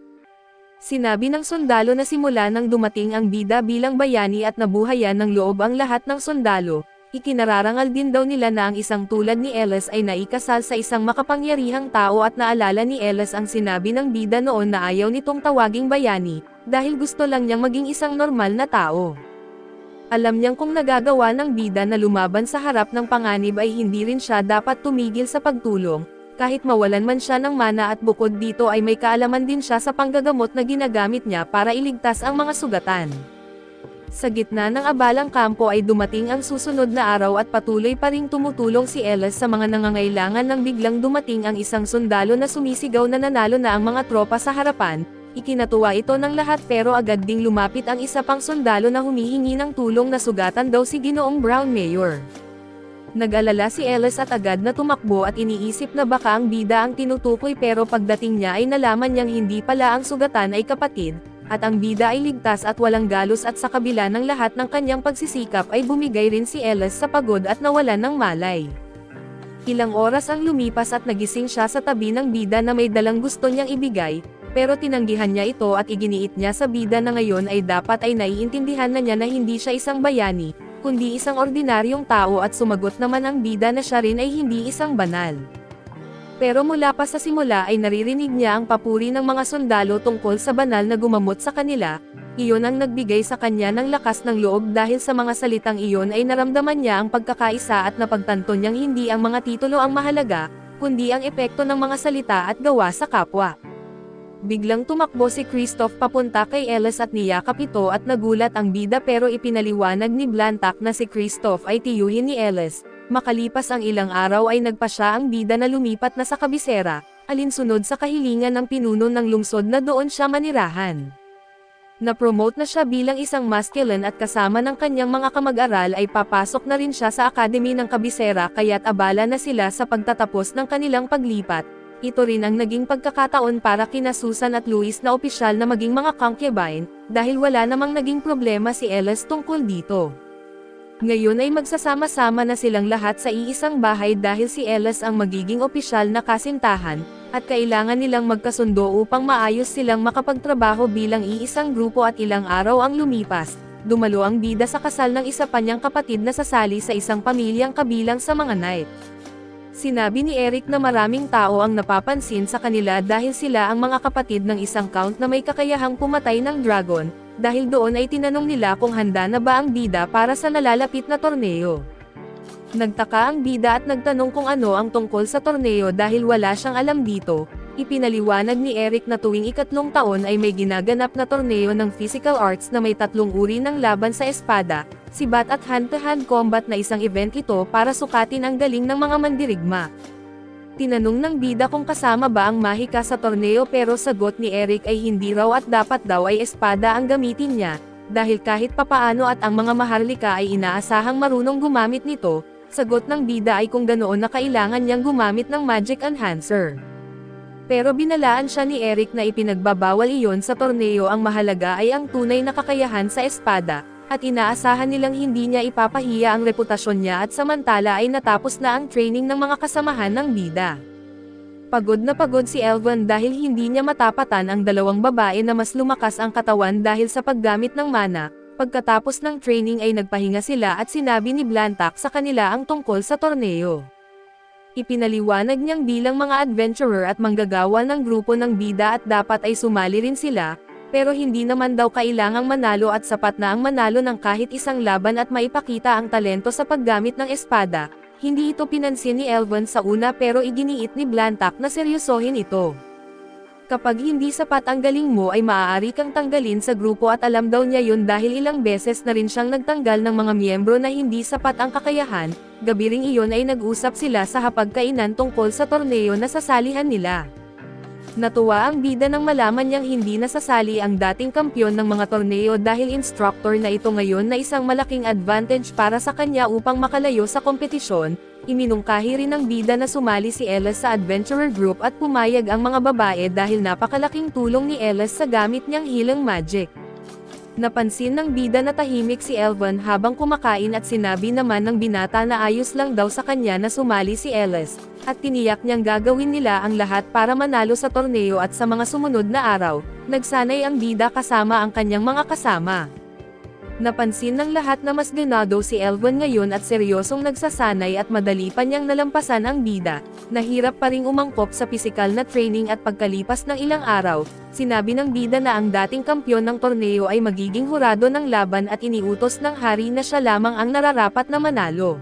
Sinabi ng sundalo na simula nang dumating ang bida bilang bayani at nabuhayan ng loob ang lahat ng sundalo, ikinararangal din daw nila na ang isang tulad ni Ellis ay naikasal sa isang makapangyarihang tao at naalala ni Ellis ang sinabi ng bida noon na ayaw nitong tawaging bayani, dahil gusto lang niyang maging isang normal na tao. Alam niyang kung nagagawa ng bida na lumaban sa harap ng panganib ay hindi rin siya dapat tumigil sa pagtulong. Kahit mawalan man siya ng mana at bukod dito ay may kaalaman din siya sa panggagamot na ginagamit niya para iligtas ang mga sugatan. Sa gitna ng abalang kampo ay dumating ang susunod na araw at patuloy pa ring tumutulong si Ellis sa mga nangangailangan nang biglang dumating ang isang sundalo na sumisigaw na nanalo na ang mga tropa sa harapan. Ikinatuwa ito ng lahat pero agad ding lumapit ang isa pang sundalo na humihingi ng tulong na sugatan daw si Ginoong Brown Mayor. Nag-alala si Ellis at agad na tumakbo at iniisip na baka ang bida ang tinutukoy pero pagdating niya ay nalaman niyang hindi pala ang sugatan ay kapatid, at ang bida ay ligtas at walang galos at sa kabila ng lahat ng kanyang pagsisikap ay bumigay rin si Ellis sa pagod at nawalan ng malay. Ilang oras ang lumipas at nagising siya sa tabi ng bida na may dalang gusto niyang ibigay, pero tinanggihan niya ito at iginiit niya sa bida na ngayon ay dapat ay naiintindihan na niya na hindi siya isang bayani, kundi isang ordinaryong tao at sumagot naman ang bida na siya rin ay hindi isang banal. Pero mula pa sa simula ay naririnig niya ang papuri ng mga sundalo tungkol sa banal na gumamot sa kanila, iyon ang nagbigay sa kanya ng lakas ng loob dahil sa mga salitang iyon ay naramdaman niya ang pagkakaisa at napagtanto niyang hindi ang mga titulo ang mahalaga, kundi ang epekto ng mga salita at gawa sa kapwa. Biglang tumakbo si Kristoff papunta kay Ellis at niyakap ito at nagulat ang bida pero ipinaliwanag ni Blantak na si Kristoff ay tiyuhin ni Ellis. Makalipas ang ilang araw ay nagpasya ang bida na lumipat na sa kabisera, alinsunod sa kahilingan ng pinuno ng lungsod na doon siya manirahan. Na-promote na siya bilang isang masculine at kasama ng kanyang mga kamag-aral ay papasok na rin siya sa akademi ng kabisera kaya't abala na sila sa pagtatapos ng kanilang paglipat. Ito rin ang naging pagkakataon para kina Susan at Louis na opisyal na maging mga concubine, dahil wala namang naging problema si Ellis tungkol dito. Ngayon ay magsasama-sama na silang lahat sa iisang bahay dahil si Ellis ang magiging opisyal na kasintahan, at kailangan nilang magkasundo upang maayos silang makapagtrabaho bilang iisang grupo at ilang araw ang lumipas. Dumalo ang bida sa kasal ng isa pa niyang kapatid na sasali sa isang pamilyang kabilang sa mga knight. Sinabi ni Eric na maraming tao ang napapansin sa kanila dahil sila ang mga kapatid ng isang count na may kakayahang pumatay ng dragon, dahil doon ay tinanong nila kung handa na ba ang bida para sa nalalapit na torneo. Nagtaka ang bida at nagtanong kung ano ang tungkol sa torneo dahil wala siyang alam dito. Ipinaliwanag ni Eric na tuwing ikatlong taon ay may ginaganap na torneo ng physical arts na may tatlong uri ng laban sa espada, sibat at hand-to-hand combat na isang event ito para sukatin ang galing ng mga mandirigma. Tinanong ng bida kung kasama ba ang Mahika sa torneo pero sagot ni Eric ay hindi raw at dapat daw ay espada ang gamitin niya, dahil kahit papaano at ang mga Maharlika ay inaasahang marunong gumamit nito, sagot ng bida ay kung ganoon na kailangan niyang gumamit ng Magic Enhancer. Pero binalaan siya ni Eric na ipinagbabawal iyon sa torneo, ang mahalaga ay ang tunay na kakayahan sa espada, at inaasahan nilang hindi niya ipapahiya ang reputasyon niya at samantala ay natapos na ang training ng mga kasamahan ng bida. Pagod na pagod si Elvan dahil hindi niya matapatan ang dalawang babae na mas lumakas ang katawan dahil sa paggamit ng mana. Pagkatapos ng training ay nagpahinga sila at sinabi ni Blantak sa kanila ang tungkol sa torneo. Ipinaliwanag niyang bilang mga adventurer at manggagawa ng grupo ng bida at dapat ay sumali rin sila, pero hindi naman daw kailangang manalo at sapat na ang manalo ng kahit isang laban at maipakita ang talento sa paggamit ng espada. Hindi ito pinansin ni Elvan sa una pero iginiit ni Blantak na seryosohin ito. Kapag hindi sapat ang galing mo ay maaari kang tanggalin sa grupo at alam daw niya yun dahil ilang beses na rin siyang nagtanggal ng mga miyembro na hindi sapat ang kakayahan. Gabi ring iyon ay nag-usap sila sa hapagkainan tungkol sa torneo na sasalihan nila. Natuwa ang bida nang malaman niyang hindi nasasali ang dating kampyon ng mga torneo dahil instructor na ito ngayon na isang malaking advantage para sa kanya upang makalayo sa kompetisyon. Iminungkahi rin ng bida na sumali si Ellis sa adventurer group at pumayag ang mga babae dahil napakalaking tulong ni Ellis sa gamit niyang healing magic. Napansin ng bida na tahimik si Elvan habang kumakain at sinabi naman ng binata na ayos lang daw sa kanya na sumali si Ellis, at tiniyak niyang gagawin nila ang lahat para manalo sa torneo at sa mga sumunod na araw, nagsanay ang bida kasama ang kanyang mga kasama. Napansin ng lahat na mas ganado si Elvan ngayon at seryosong nagsasanay at madali pa niyang nalampasan ang bida. Nahirap pa ring umangkop sa pisikal na training at pagkalipas ng ilang araw, sinabi ng bida na ang dating kampyon ng torneo ay magiging hurado ng laban at iniutos ng hari na siya lamang ang nararapat na manalo.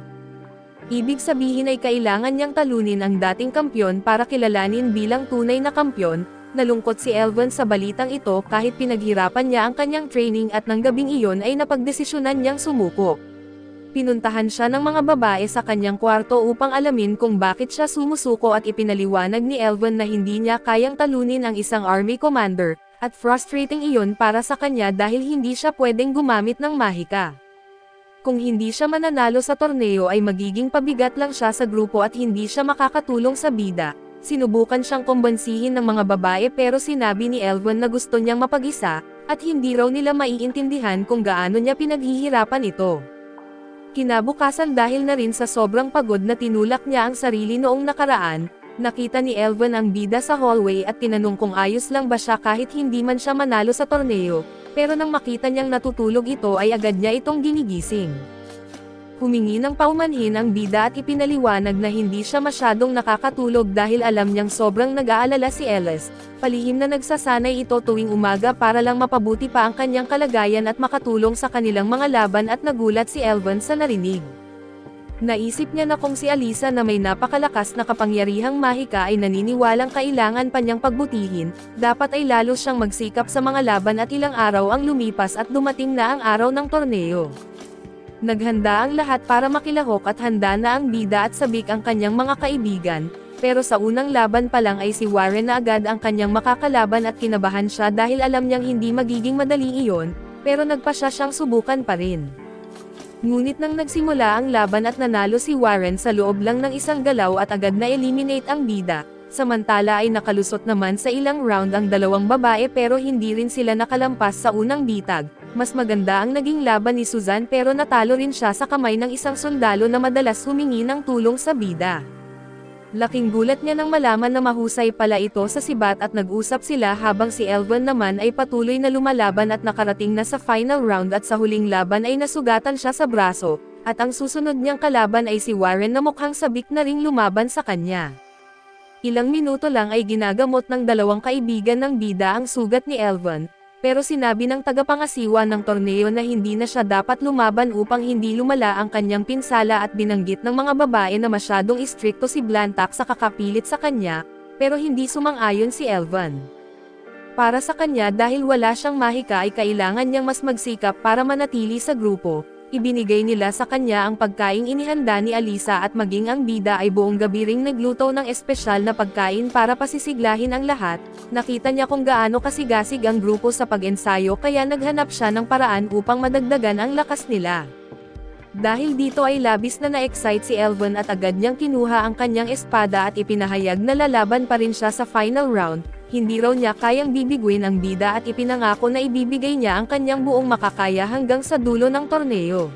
Ibig sabihin ay kailangan niyang talunin ang dating kampyon para kilalanin bilang tunay na kampyon. Nalungkot si Elvan sa balitang ito kahit pinaghirapan niya ang kanyang training at ng gabing iyon ay napagdesisyonan niyang sumuko. Pinuntahan siya ng mga babae sa kanyang kwarto upang alamin kung bakit siya sumusuko at ipinaliwanag ni Elvan na hindi niya kayang talunin ang isang army commander, at frustrating iyon para sa kanya dahil hindi siya pwedeng gumamit ng mahika. Kung hindi siya mananalo sa torneo ay magiging pabigat lang siya sa grupo at hindi siya makakatulong sa bida. Sinubukan siyang kumbansihin ng mga babae pero sinabi ni Elvan na gusto niyang mapag-isa, at hindi raw nila maiintindihan kung gaano niya pinaghihirapan ito. Kinabukasan dahil na rin sa sobrang pagod na tinulak niya ang sarili noong nakaraan, nakita ni Elvan ang bida sa hallway at tinanong kung ayos lang ba siya kahit hindi man siya manalo sa torneo, pero nang makita niyang natutulog ito ay agad niya itong ginigising. Humingi ng paumanhin ang bida at ipinaliwanag na hindi siya masyadong nakakatulog dahil alam niyang sobrang nag-aalala si Ellis. Palihim na nagsasanay ito tuwing umaga para lang mapabuti pa ang kanyang kalagayan at makatulong sa kanilang mga laban at nagulat si Elvan sa narinig. Naisip niya na kung si Alisa na may napakalakas na kapangyarihang mahika ay naniniwalang kailangan pa niyang pagbutihin, dapat ay lalo siyang magsikap sa mga laban at ilang araw ang lumipas at dumating na ang araw ng torneo. Naghanda ang lahat para makilahok at handa na ang bida at sabik ang kanyang mga kaibigan, pero sa unang laban pa lang ay si Warren na agad ang kanyang makakalaban at kinabahan siya dahil alam niyang hindi magiging madali iyon, pero nagpasya siyang subukan pa rin. Ngunit nang nagsimula ang laban at nanalo si Warren sa loob lang ng isang galaw at agad na eliminate ang bida, samantala ay nakalusot naman sa ilang round ang dalawang babae pero hindi rin sila nakalampas sa unang bitag. Mas maganda ang naging laban ni Suzanne pero natalo rin siya sa kamay ng isang sundalo na madalas humingi ng tulong sa bida. Laking gulat niya nang malaman na mahusay pala ito sa sibat at nag-usap sila habang si Elvan naman ay patuloy na lumalaban at nakarating na sa final round at sa huling laban ay nasugatan siya sa braso, at ang susunod niyang kalaban ay si Warren na mukhang sabik na ring lumaban sa kanya. Ilang minuto lang ay ginagamot ng dalawang kaibigan ng bida ang sugat ni Elvan, pero sinabi ng tagapangasiwa ng torneo na hindi na siya dapat lumaban upang hindi lumala ang kanyang pinsala at binanggit ng mga babae na masyadong istrikto si Blantak sa kakapilit sa kanya, pero hindi sumang-ayon si Elvan. Para sa kanya dahil wala siyang mahika ay kailangan niyang mas magsikap para manatili sa grupo. Ibinigay nila sa kanya ang pagkaing inihanda ni Alisa at maging ang bida ay buong gabi ring nagluto ng espesyal na pagkain para pasisiglahin ang lahat. Nakita niya kung gaano kasigasig ang grupo sa pag-ensayo kaya naghanap siya ng paraan upang madagdagan ang lakas nila. Dahil dito ay labis na na-excite si Elvin at agad niyang kinuha ang kanyang espada at ipinahayag na lalaban pa rin siya sa final round. Hindi raw niya kayang bibiguin ang bida at ipinangako na ibibigay niya ang kanyang buong makakaya hanggang sa dulo ng torneo.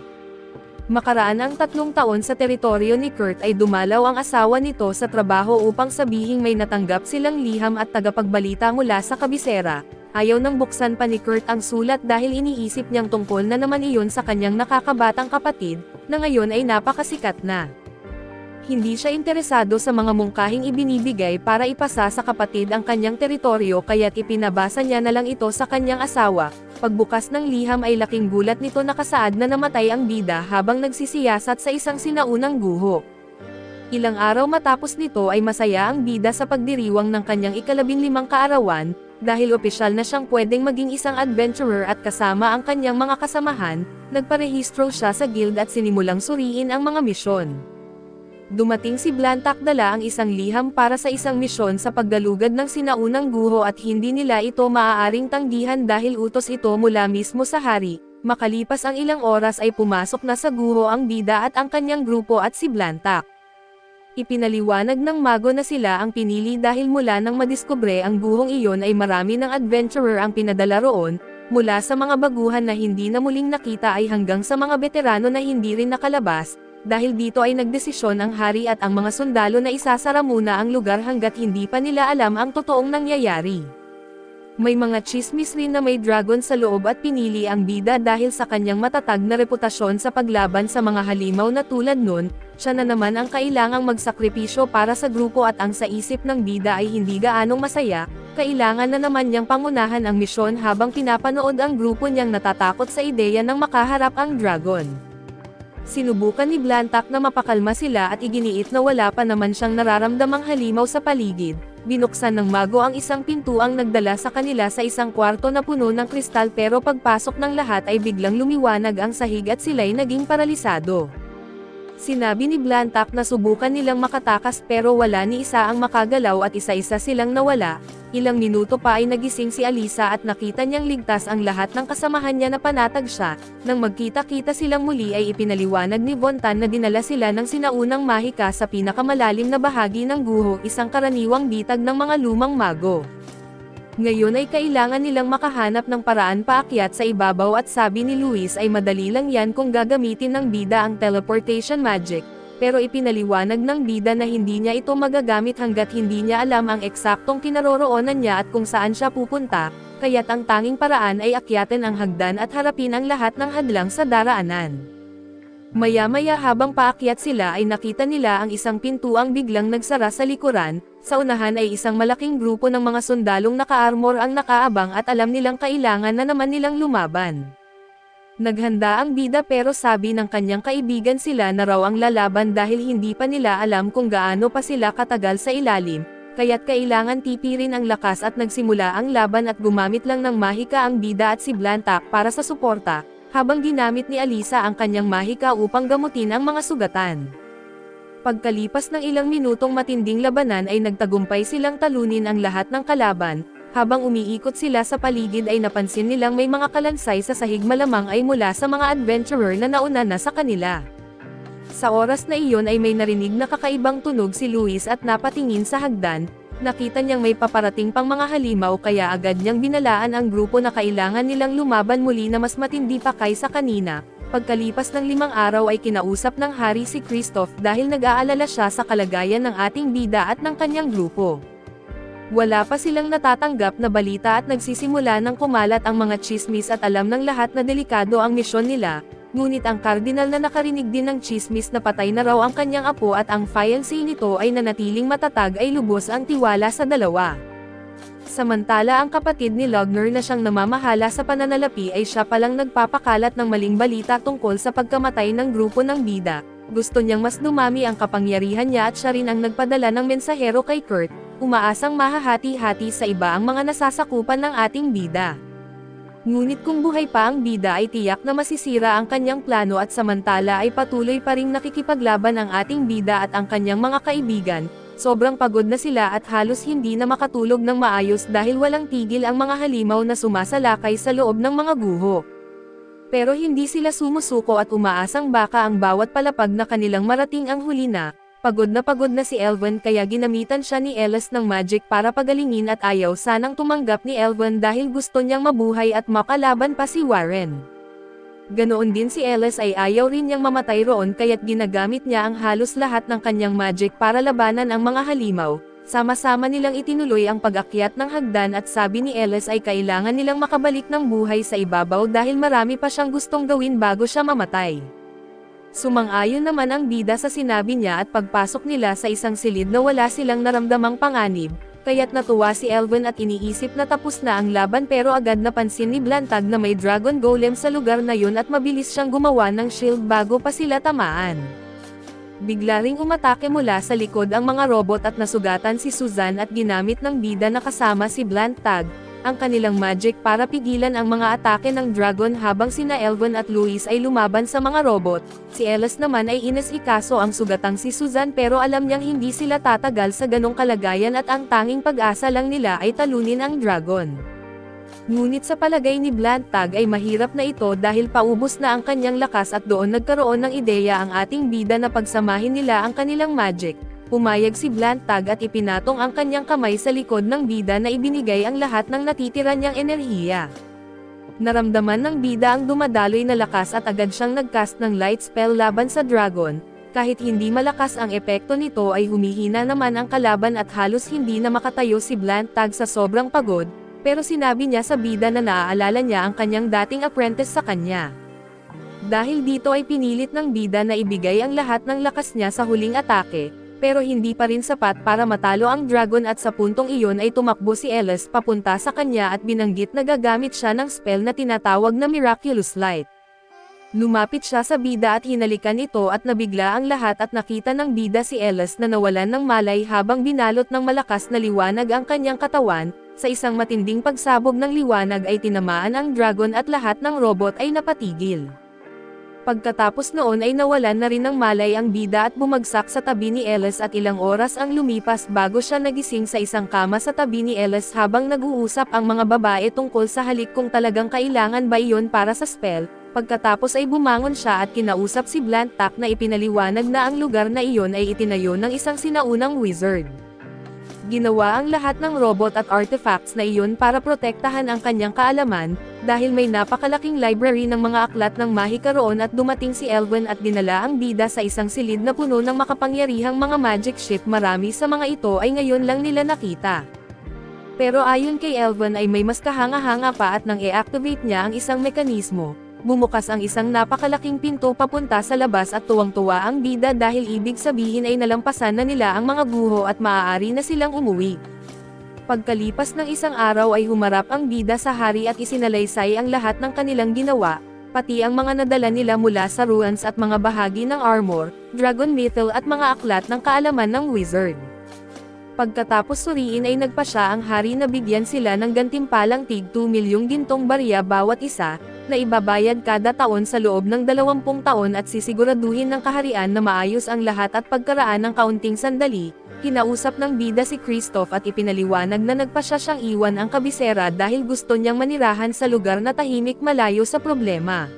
Makaraan ang 3 taon sa teritoryo ni Kurt ay dumalaw ang asawa nito sa trabaho upang sabihing may natanggap silang liham at tagapagbalita mula sa kabisera. Ayaw nang buksan pa ni Kurt ang sulat dahil iniisip niyang tungkol na naman iyon sa kanyang nakakabatang kapatid, na ngayon ay napakasikat na. Hindi siya interesado sa mga mungkahing ibinibigay para ipasa sa kapatid ang kanyang teritoryo kaya't ipinabasa niya na lang ito sa kanyang asawa. Pagbukas ng liham ay laking gulat nito na kasaad na namatay ang bida habang nagsisiyasat sa isang sinaunang guho. Ilang araw matapos nito ay masaya ang bida sa pagdiriwang ng kanyang ika-15 kaarawan, dahil opisyal na siyang pwedeng maging isang adventurer at kasama ang kanyang mga kasamahan, nagparehistro siya sa guild at sinimulang suriin ang mga misyon. Dumating si Blantak dala ang isang liham para sa isang misyon sa paggalugad ng sinaunang guho at hindi nila ito maaaring tanggihan dahil utos ito mula mismo sa hari. Makalipas ang ilang oras ay pumasok na sa guho ang bida at ang kanyang grupo at si Blantak. Ipinaliwanag ng mago na sila ang pinili dahil mula nang madiskubre ang guhong iyon ay marami ng adventurer ang pinadala roon, mula sa mga baguhan na hindi na muling nakita ay hanggang sa mga veterano na hindi rin nakalabas. Dahil dito ay nagdesisyon ang hari at ang mga sundalo na isasara muna ang lugar hanggat hindi pa nila alam ang totoong nangyayari. May mga chismis rin na may dragon sa loob at pinili ang bida dahil sa kanyang matatag na reputasyon sa paglaban sa mga halimaw na tulad nun, siya na naman ang kailangang magsakripisyo para sa grupo at ang sa isip ng bida ay hindi gaanong masaya, kailangan na naman niyang pangunahan ang misyon habang pinapanood ang grupo niyang natatakot sa ideya ng makaharap ang dragon. Sinubukan ni Blantak na mapakalma sila at iginiit na wala pa naman siyang nararamdamang halimaw sa paligid. Binuksan ng mago ang isang pintuang nagdala sa kanila sa isang kwarto na puno ng kristal pero pagpasok ng lahat ay biglang lumiwanag ang sahig at sila'y naging paralisado. Sinabi ni Blantak na subukan nilang makatakas pero wala ni isa ang makagalaw at isa-isa silang nawala. Ilang minuto pa ay nagising si Alisa at nakita niyang ligtas ang lahat ng kasamahan niya na panatag siya. Nang magkita-kita silang muli ay ipinaliwanag ni Vontan na dinala sila ng sinaunang mahika sa pinakamalalim na bahagi ng guho, isang karaniwang bitag ng mga lumang mago. Ngayon ay kailangan nilang makahanap ng paraan paakyat sa ibabaw at sabi ni Luis ay madali lang yan kung gagamitin ng bida ang teleportation magic. Pero ipinaliwanag ng bida na hindi niya ito magagamit hanggat hindi niya alam ang eksaktong kinaroroonan niya at kung saan siya pupunta, kaya't ang tanging paraan ay akyatin ang hagdan at harapin ang lahat ng hadlang sa daraanan. Maya-maya habang paakyat sila ay nakita nila ang isang pintuang biglang nagsara sa likuran, sa unahan ay isang malaking grupo ng mga sundalong naka-armor ang nakaabang at alam nilang kailangan na naman nilang lumaban. Naghanda ang bida pero sabi ng kanyang kaibigan sila na raw ang lalaban dahil hindi pa nila alam kung gaano pa sila katagal sa ilalim, kaya't kailangan tipirin ang lakas at nagsimula ang laban at gumamit lang ng mahika ang bida at si Blantak para sa suporta, habang ginamit ni Alisa ang kanyang mahika upang gamutin ang mga sugatan. Pagkalipas ng ilang minutong matinding labanan ay nagtagumpay silang talunin ang lahat ng kalaban. Habang umiikot sila sa paligid ay napansin nilang may mga kalansay sa sahig, malamang ay mula sa mga adventurer na nauna na sa kanila. Sa oras na iyon ay may narinig na kakaibang tunog si Luis at napatingin sa hagdan, nakita niyang may paparating pang mga halimaw kaya agad niyang binalaan ang grupo na kailangan nilang lumaban muli na mas matindi pa kaysa kanina. Pagkalipas ng 5 araw ay kinausap ng hari si Kristoff dahil nag-aalala siya sa kalagayan ng ating bida at ng kanyang grupo. Wala pa silang natatanggap na balita at nagsisimula ng kumalat ang mga chismis at alam ng lahat na delikado ang misyon nila, ngunit ang kardinal na nakarinig din ng chismis na patay na raw ang kanyang apo at ang fiancé nito ay nanatiling matatag ay lubos ang tiwala sa dalawa. Samantala ang kapatid ni Logner na siyang namamahala sa pananalapi ay siya palang nagpapakalat ng maling balita tungkol sa pagkamatay ng grupo ng bida. Gusto niyang mas dumami ang kapangyarihan niya at siya rin ang nagpadala ng mensahero kay Kurt, umaasang mahahati-hati sa iba ang mga nasasakupan ng ating bida. Ngunit kung buhay pa ang bida ay tiyak na masisira ang kanyang plano at samantala ay patuloy pa ring nakikipaglaban ang ating bida at ang kanyang mga kaibigan. Sobrang pagod na sila at halos hindi na makatulog ng maayos dahil walang tigil ang mga halimaw na sumasalakay sa loob ng mga guho. Pero hindi sila sumusuko at umaasang baka ang bawat palapag na kanilang marating ang huli na. Pagod na si Elven kaya ginamitan siya ni Ellis ng magic para pagalingin at ayaw sanang tumanggap ni Elven dahil gusto niyang mabuhay at makalaban pa si Warren. Ganoon din si Ellis ay ayaw rin niyang mamatay roon kaya't ginagamit niya ang halos lahat ng kanyang magic para labanan ang mga halimaw. Sama-sama nilang itinuloy ang pag-akyat ng hagdan at sabi ni Ellis ay kailangan nilang makabalik ng buhay sa ibabaw dahil marami pa siyang gustong gawin bago siya mamatay. Sumang-ayon naman ang bida sa sinabi niya at pagpasok nila sa isang silid na wala silang naramdamang panganib. Kaya't natuwa si Elven at iniisip na tapos na ang laban pero agad napansin ni Blantag na may dragon golem sa lugar na yun at mabilis siyang gumawa ng shield bago pa sila tamaan. Bigla ring umatake mula sa likod ang mga robot at nasugatan si Suzanne at ginamit ng bida na kasama si Blantag, ang kanilang magic para pigilan ang mga atake ng dragon habang sina Elven at Louis ay lumaban sa mga robot. Si Ellis naman ay inas-ikaso ang sugatang si Suzanne pero alam niyang hindi sila tatagal sa ganong kalagayan at ang tanging pag-asa lang nila ay talunin ang dragon. Ngunit sa palagay ni Blantag ay mahirap na ito dahil paubos na ang kanyang lakas at doon nagkaroon ng ideya ang ating bida na pagsamahin nila ang kanilang magic. Pumayag si Blantag at ipinatong ang kanyang kamay sa likod ng bida na ibinigay ang lahat ng natitira niyang enerhiya. Naramdaman ng bida ang dumadaloy na lakas at agad siyang nagcast ng light spell laban sa dragon. Kahit hindi malakas ang epekto nito ay humihina naman ang kalaban at halos hindi na makatayo si Blantag sa sobrang pagod, pero sinabi niya sa bida na naaalala niya ang kanyang dating apprentice sa kanya. Dahil dito ay pinilit ng bida na ibigay ang lahat ng lakas niya sa huling atake. Pero hindi pa rin sapat para matalo ang dragon at sa puntong iyon ay tumakbo si Ellis papunta sa kanya at binanggit na gagamit siya ng spell na tinatawag na Miraculous Light. Lumapit siya sa bida at hinalikan ito at nabigla ang lahat at nakita ng bida si Ellis na nawalan ng malay habang binalot ng malakas na liwanag ang kanyang katawan. Sa isang matinding pagsabog ng liwanag ay tinamaan ang dragon at lahat ng robot ay napatigil. Pagkatapos noon ay nawalan na rin ng malay ang bida at bumagsak sa tabi ni Ellis at ilang oras ang lumipas bago siya nagising sa isang kama sa tabi ni Ellis habang nag-uusap ang mga babae tungkol sa halik kung talagang kailangan ba iyon para sa spell. Pagkatapos ay bumangon siya at kinausap si Blantag na ipinaliwanag na ang lugar na iyon ay itinayo ng isang sinaunang wizard. Ginawa ang lahat ng robot at artifacts na iyon para protektahan ang kanyang kaalaman, dahil may napakalaking library ng mga aklat ng mahika roon at dumating si Elven at dinala ang bida sa isang silid na puno ng makapangyarihang mga magic ship. Marami sa mga ito ay ngayon lang nila nakita. Pero ayon kay Elven ay may mas kahanga-hanga pa at nang i-activate niya ang isang mekanismo. Bumukas ang isang napakalaking pinto papunta sa labas at tuwang-tuwa ang bida dahil ibig sabihin ay nalampasan na nila ang mga guho at maaari na silang umuwi. Pagkalipas ng isang araw ay humarap ang bida sa hari at isinalaysay ang lahat ng kanilang ginawa, pati ang mga nadala nila mula sa ruins at mga bahagi ng armor, dragon metal at mga aklat ng kaalaman ng wizard. Pagkatapos suriin ay nagpasya ang hari na bigyan sila ng gantimpalang tig 2 milyong gintong barya bawat isa, na ibabayad kada taon sa loob ng 20 taon at sisiguraduhin ng kaharian na maayos ang lahat at pagkaraan ng kaunting sandali. Kinausap ng bida si Kristoff at ipinaliwanag na nagpasya siyang iwan ang kabisera dahil gusto niyang manirahan sa lugar na tahimik malayo sa problema.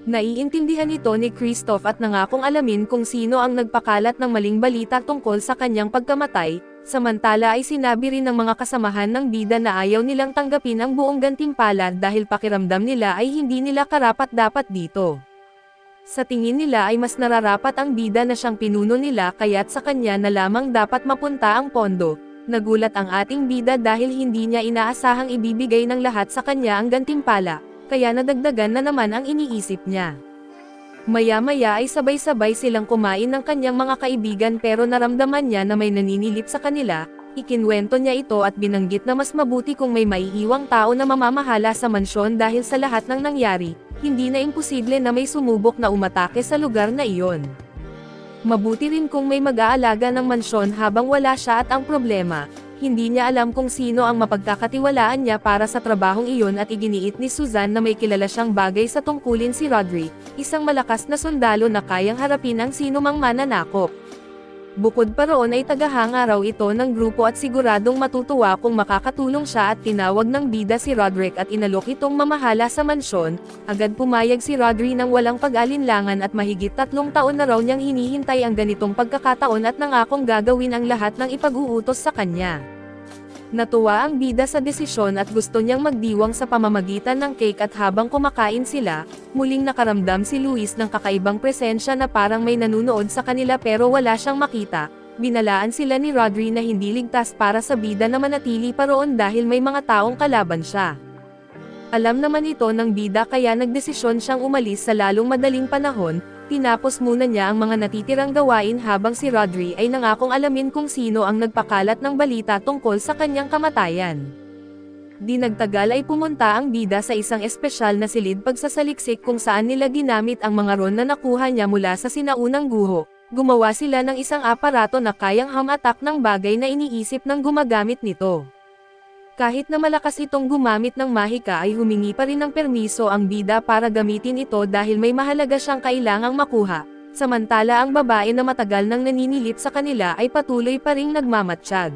Naiintindihan ito ni Kristoff at nangakong alamin kung sino ang nagpakalat ng maling balita tungkol sa kanyang pagkamatay. Samantala ay sinabi rin ng mga kasamahan ng bida na ayaw nilang tanggapin ang buong gantimpala dahil pakiramdam nila ay hindi nila karapat-dapat dito. Sa tingin nila ay mas nararapat ang bida na siyang pinuno nila kaya't sa kanya na lamang dapat mapunta ang pondo. Nagulat ang ating bida dahil hindi niya inaasahang ibibigay ng lahat sa kanya ang gantimpala, kaya nadagdagan na naman ang iniisip niya. Maya-maya ay sabay-sabay silang kumain ng kanyang mga kaibigan pero naramdaman niya na may naninilip sa kanila. Ikinwento niya ito at binanggit na mas mabuti kung may maiiwang tao na mamamahala sa mansyon dahil sa lahat ng nangyari, hindi na imposible na may sumubok na umatake sa lugar na iyon. Mabuti rin kung may mag-aalaga ng mansyon habang wala siya at ang problema, Hindi niya alam kung sino ang mapagkakatiwalaan niya para sa trabahong iyon at iginiit ni Suzanne na may kilala siyang bagay sa tungkulin si Rodri, isang malakas na sundalo na kayang harapin ang sinumang mananakop. Bukod pa roon ay tagahanga raw ito ng grupo at siguradong matutuwa kung makakatulong siya at tinawag ng bida si Roderick at inalok itong mamahala sa mansyon. Agad pumayag si Rodri nang walang pag-alinlangan at mahigit 3 taon na raw niyang hinihintay ang ganitong pagkakataon at nangakong gagawin ang lahat ng ipag-uutos sa kanya. Natuwa ang bida sa desisyon at gusto niyang magdiwang sa pamamagitan ng cake at habang kumakain sila, muling nakaramdam si Luis ng kakaibang presensya na parang may nanunood sa kanila pero wala siyang makita. Binalaan sila ni Rodri na hindi ligtas para sa bida na manatili pa roon dahil may mga taong kalaban siya. Alam naman ito ng bida kaya nagdesisyon siyang umalis sa lalong madaling panahon. Tinapos muna niya ang mga natitirang gawain habang si Rodri ay nangakong alamin kung sino ang nagpakalat ng balita tungkol sa kanyang kamatayan. Di nagtagal ay pumunta ang bida sa isang espesyal na silid pagsasaliksik kung saan nila ginamit ang mga ron na nakuha niya mula sa sinaunang guho. Gumawa sila ng isang aparato na kayang hamatak ng bagay na iniisip ng gumagamit nito. Kahit na malakas itong gumamit ng mahika ay humingi pa rin ng permiso ang bida para gamitin ito dahil may mahalaga siyang kailangang makuha, samantala ang babae na matagal nang naninilip sa kanila ay patuloy pa ring nagmamatsyag.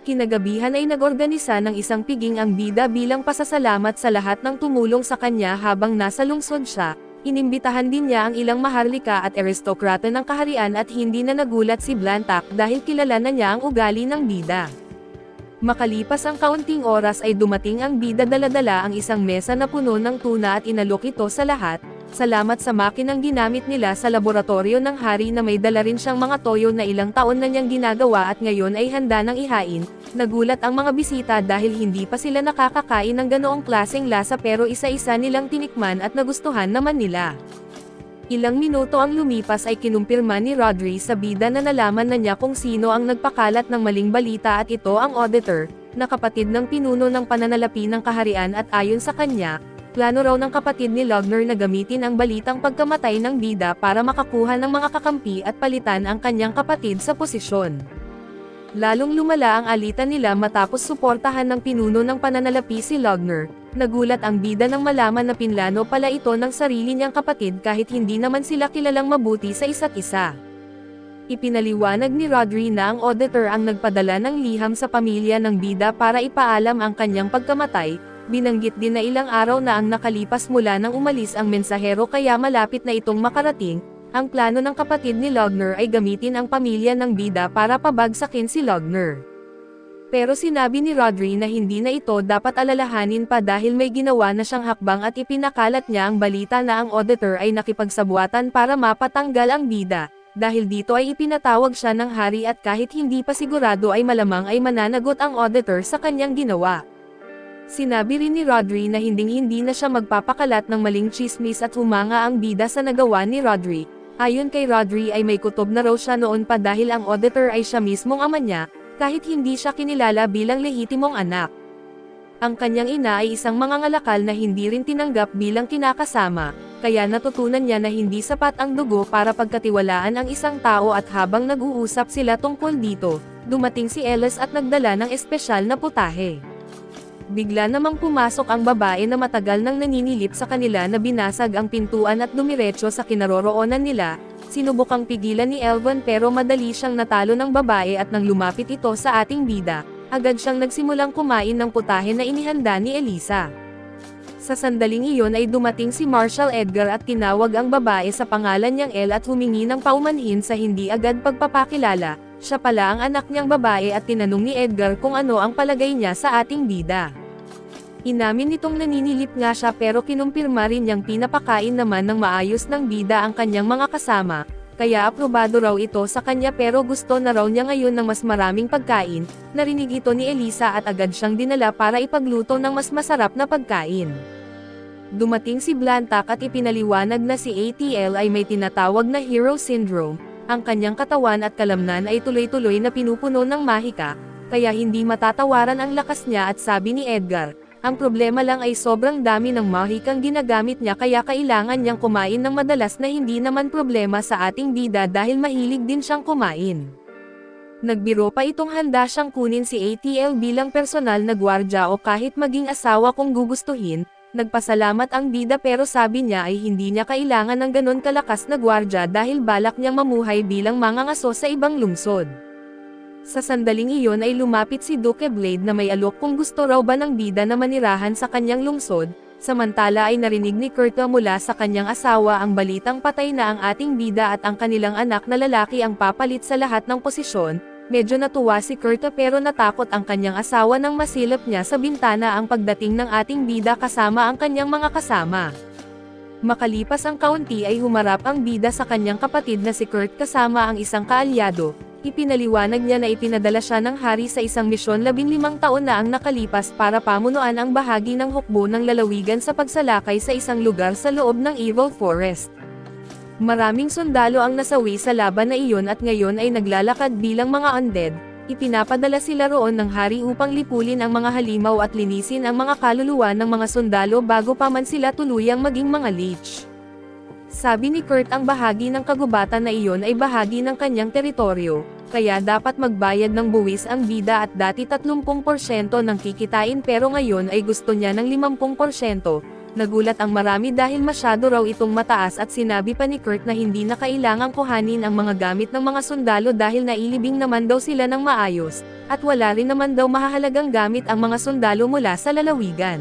Kinagabihan ay nag-organisa ng isang piging ang bida bilang pasasalamat sa lahat ng tumulong sa kanya habang nasa lungsod siya. Inimbitahan din niya ang ilang maharlika at aristokrata ng kaharian at hindi na nagulat si Blantac dahil kilala na niya ang ugali ng bida. Makalipas ang kaunting oras ay dumating ang bida dala-dala ang isang mesa na puno ng tuna at inalok ito sa lahat, salamat sa makinang ginamit nila sa laboratorio ng hari na may dala rin siyang mga toyo na ilang taon na niyang ginagawa at ngayon ay handa nang ihain. Nagulat ang mga bisita dahil hindi pa sila nakakakain ng ganoong klaseng lasa pero isa-isa nilang tinikman at nagustuhan naman nila. Ilang minuto ang lumipas ay kinumpirma ni Rodri sa bida na nalaman na niya kung sino ang nagpakalat ng maling balita at ito ang auditor, na kapatid ng pinuno ng pananalapi ng kaharian at ayon sa kanya, plano raw ng kapatid ni Logner na gamitin ang balitang pagkamatay ng bida para makakuha ng mga kakampi at palitan ang kanyang kapatid sa posisyon. Lalong lumala ang alitan nila matapos suportahan ng pinuno ng pananalapi si Logner. Nagulat ang bida nang malaman na pinlano pala ito ng sarili niyang kapatid kahit hindi naman sila kilalang mabuti sa isa't isa. Ipinaliwanag ni Rodri na ang auditor ang nagpadala ng liham sa pamilya ng bida para ipaalam ang kanyang pagkamatay. Binanggit din na ilang araw na ang nakalipas mula nang umalis ang mensahero kaya malapit na itong makarating. Ang plano ng kapatid ni Logner ay gamitin ang pamilya ng bida para pabagsakin si Logner. Pero sinabi ni Rodri na hindi na ito dapat alalahanin pa dahil may ginawa na siyang hakbang at ipinakalat niya ang balita na ang auditor ay nakipagsabuatan para mapatanggal ang bida. Dahil dito ay ipinatawag siya ng hari at kahit hindi pa sigurado ay malamang ay mananagot ang auditor sa kanyang ginawa. Sinabi rin ni Rodri na hinding-hindi na siya magpapakalat ng maling chismis at humanga ang bida sa nagawa ni Rodri. Ayon kay Rodri ay may kutob na raw siya noon pa dahil ang auditor ay siya mismong ama niya, kahit hindi siya kinilala bilang lehitimong anak. Ang kanyang ina ay isang mangangalakal na hindi rin tinanggap bilang kinakasama, kaya natutunan niya na hindi sapat ang dugo para pagkatiwalaan ang isang tao at habang nag-uusap sila tungkol dito, dumating si Ellis at nagdala ng espesyal na putahe. Bigla namang pumasok ang babae na matagal nang naninilip sa kanila na binasag ang pintuan at dumiretso sa kinaroroonan nila. Sinubukang pigilan ni Elvon pero madali siyang natalo ng babae at nang lumapit ito sa ating bida, agad siyang nagsimulang kumain ng putahe na inihanda ni Elisa. Sa sandaling iyon ay dumating si Marshal Edgar at tinawag ang babae sa pangalan niyang El at humingi ng paumanhin sa hindi agad pagpapakilala. Siya pala ang anak niyang babae at tinanong ni Edgar kung ano ang palagay niya sa ating bida. Inamin nitong naninilip nga siya pero kinumpirma rin niyang pinapakain naman ng maayos ng bida ang kanyang mga kasama, kaya aprobado raw ito sa kanya pero gusto na raw niya ngayon ng mas maraming pagkain. Narinig ito ni Elisa at agad siyang dinala para ipagluto ng mas masarap na pagkain. Dumating si Blantac at ipinaliwanag na si ATL ay may tinatawag na hero syndrome, ang kanyang katawan at kalamnan ay tuloy-tuloy na pinupuno ng mahika, kaya hindi matatawaran ang lakas niya at sabi ni Edgar, ang problema lang ay sobrang dami ng mahikang ginagamit niya kaya kailangan niyang kumain ng madalas na hindi naman problema sa ating bida dahil mahilig din siyang kumain. Nagbiro pa itong handa siyang kunin si ATL bilang personal na gwardya o kahit maging asawa kung gugustuhin. Nagpasalamat ang bida pero sabi niya ay hindi niya kailangan ng ganon kalakas na gwardya dahil balak niyang mamuhay bilang mangangaso sa ibang lungsod. Sa sandaling iyon ay lumapit si Duke Blade na may alok kung gusto raw ba ng bida na manirahan sa kanyang lungsod, samantala ay narinig ni Kurt mula sa kanyang asawa ang balitang patay na ang ating bida at ang kanilang anak na lalaki ang papalit sa lahat ng posisyon. Medyo natuwa si Kurt pero natakot ang kanyang asawa nang masilap niya sa bintana ang pagdating ng ating bida kasama ang kanyang mga kasama. Makalipas ang kaunti ay humarap ang bida sa kanyang kapatid na si Kurt kasama ang isang kaalyado. Ipinaliwanag niya na ipinadala siya ng hari sa isang misyon 15 taon na ang nakalipas para pamunuan ang bahagi ng hukbo ng lalawigan sa pagsalakay sa isang lugar sa loob ng Evil Forest. Maraming sundalo ang nasawi sa laban na iyon at ngayon ay naglalakad bilang mga undead. Ipinapadala sila roon ng hari upang lipulin ang mga halimaw at linisin ang mga kaluluwa ng mga sundalo bago pa man sila tuluyang maging mga lich. Sabi ni Kurt ang bahagi ng kagubatan na iyon ay bahagi ng kanyang teritoryo, kaya dapat magbayad ng buwis ang bida at dati 30% ng kikitain pero ngayon ay gusto niya ng 50%. Nagulat ang marami dahil masyado raw itong mataas at sinabi pa ni Kurt na hindi na kailangang kuhanin ang mga gamit ng mga sundalo dahil nailibing naman daw sila ng maayos, at wala rin naman daw mahahalagang gamit ang mga sundalo mula sa lalawigan.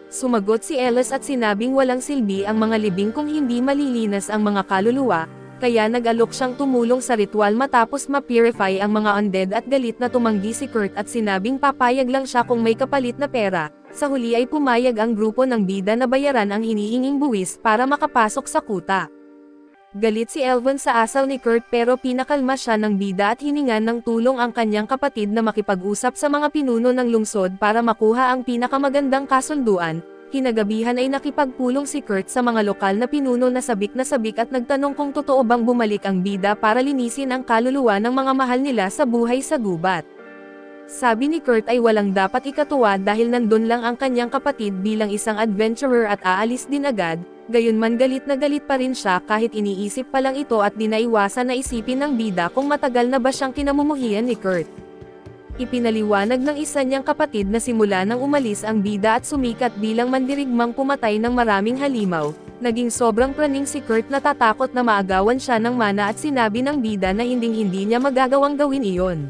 Sumagot si Ellis at sinabing walang silbi ang mga libing kung hindi malilinas ang mga kaluluwa, kaya nag-alok siyang tumulong sa ritual matapos ma-purify ang mga undead at galit na tumanggi si Kurt at sinabing papayag lang siya kung may kapalit na pera. Sa huli ay pumayag ang grupo ng bida na bayaran ang hinihinging buwis para makapasok sa kuta. Galit si Elvin sa asal ni Kurt pero pinakalma siya ng bida at hiningan ng tulong ang kanyang kapatid na makipag-usap sa mga pinuno ng lungsod para makuha ang pinakamagandang kasunduan. Kinagabihan ay nakipagpulong si Kurt sa mga lokal na pinuno na sabik at nagtanong kung totoo bang bumalik ang bida para linisin ang kaluluwa ng mga mahal nila sa buhay sa gubat. Sabi ni Kurt ay walang dapat ikatuwa dahil nandun lang ang kanyang kapatid bilang isang adventurer at aalis din agad, gayunman galit na galit pa rin siya kahit iniisip pa lang ito at dinaiwasan na isipin ng bida kung matagal na ba siyang kinamumuhian ni Kurt. Ipinaliwanag ng isa niyang kapatid na simula nang umalis ang bida at sumikat bilang mandirigmang pumatay ng maraming halimaw, naging sobrang praning si Kurt na tatakot na maagawan siya ng mana at sinabi ng bida na hindi niya magagawang gawin iyon.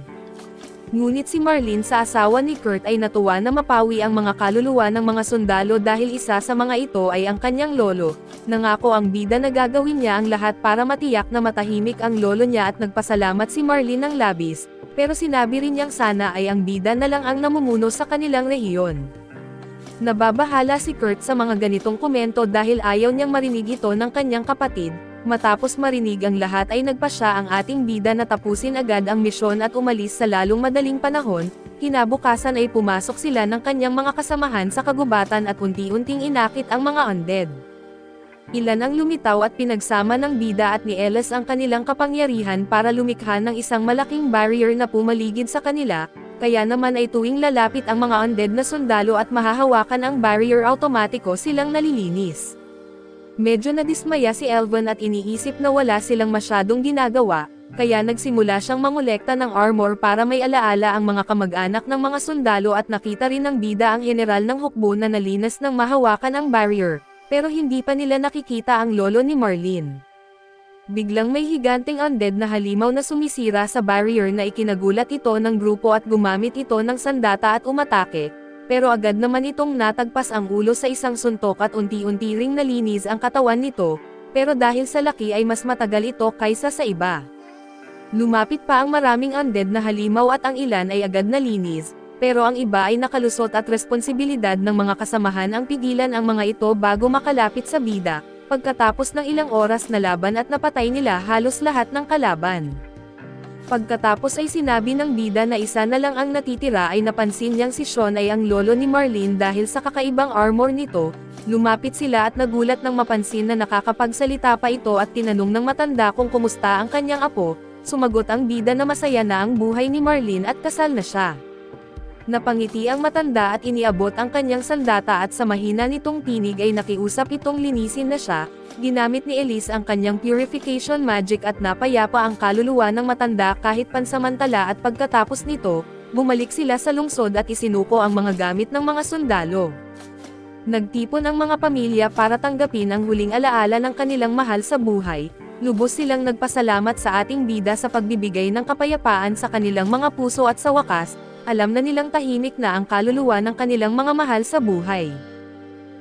Ngunit si Marlene sa asawa ni Kurt ay natuwa na mapawi ang mga kaluluwa ng mga sundalo dahil isa sa mga ito ay ang kanyang lolo. Nangako ang bida na gagawin niya ang lahat para matiyak na matahimik ang lolo niya at nagpasalamat si Marlene ng labis, pero sinabi rin niyang sana ay ang bida na lang ang namumuno sa kanilang rehiyon. Nababahala si Kurt sa mga ganitong komento dahil ayaw niyang marinig ito ng kanyang kapatid. Matapos marinig ang lahat ay nagpasya ang ating bida na tapusin agad ang misyon at umalis sa lalong madaling panahon. Kinabukasan ay pumasok sila ng kanyang mga kasamahan sa kagubatan at unti-unting inakit ang mga undead. Ilan ang lumitaw at pinagsama ng bida at ni Ellis ang kanilang kapangyarihan para lumikha ng isang malaking barrier na pumaligid sa kanila, kaya naman ay tuwing lalapit ang mga undead na sundalo at mahahawakan ang barrier automatiko silang nalilinis. Medyo nadismaya si Elvin at iniisip na wala silang masyadong ginagawa, kaya nagsimula siyang mangolekta ng armor para may alaala ang mga kamag-anak ng mga sundalo at nakita rin ng bida ang general ng hukbo na nalinas ng mahawakan ang barrier, pero hindi pa nila nakikita ang lolo ni Marlene. Biglang may higanting undead na halimaw na sumisira sa barrier na ikinagulat ito ng grupo at gumamit ito ng sandata at umatake. Pero agad naman itong natagpas ang ulo sa isang suntok at unti-unti ring nalinis ang katawan nito, pero dahil sa laki ay mas matagal ito kaysa sa iba. Lumapit pa ang maraming undead na halimaw at ang ilan ay agad nalinis, pero ang iba ay nakalusot at responsibilidad ng mga kasamahan ang pigilan ang mga ito bago makalapit sa bida. Pagkatapos ng ilang oras na laban at napatay nila halos lahat ng kalaban. Pagkatapos ay sinabi ng bida na isa na lang ang natitira ay napansin niyang si Sean ay ang lolo ni Marlene dahil sa kakaibang armor nito. Lumapit sila at nagulat nang mapansin na nakakapagsalita pa ito at tinanong ng matanda kung kumusta ang kanyang apo. Sumagot ang bida na masaya na ang buhay ni Marlene at kasal na siya. Napangiti ang matanda at iniabot ang kanyang sandata at sa mahina nitong tinig ay nakiusap itong linisin na siya. Ginamit ni Elise ang kanyang purification magic at napayapa ang kaluluwa ng matanda kahit pansamantala at pagkatapos nito, bumalik sila sa lungsod at isinuko ang mga gamit ng mga sundalo. Nagtipon ang mga pamilya para tanggapin ang huling alaala ng kanilang mahal sa buhay. Lubos silang nagpasalamat sa ating bida sa pagbibigay ng kapayapaan sa kanilang mga puso at sa wakas, alam na nilang tahimik na ang kaluluwa ng kanilang mga mahal sa buhay.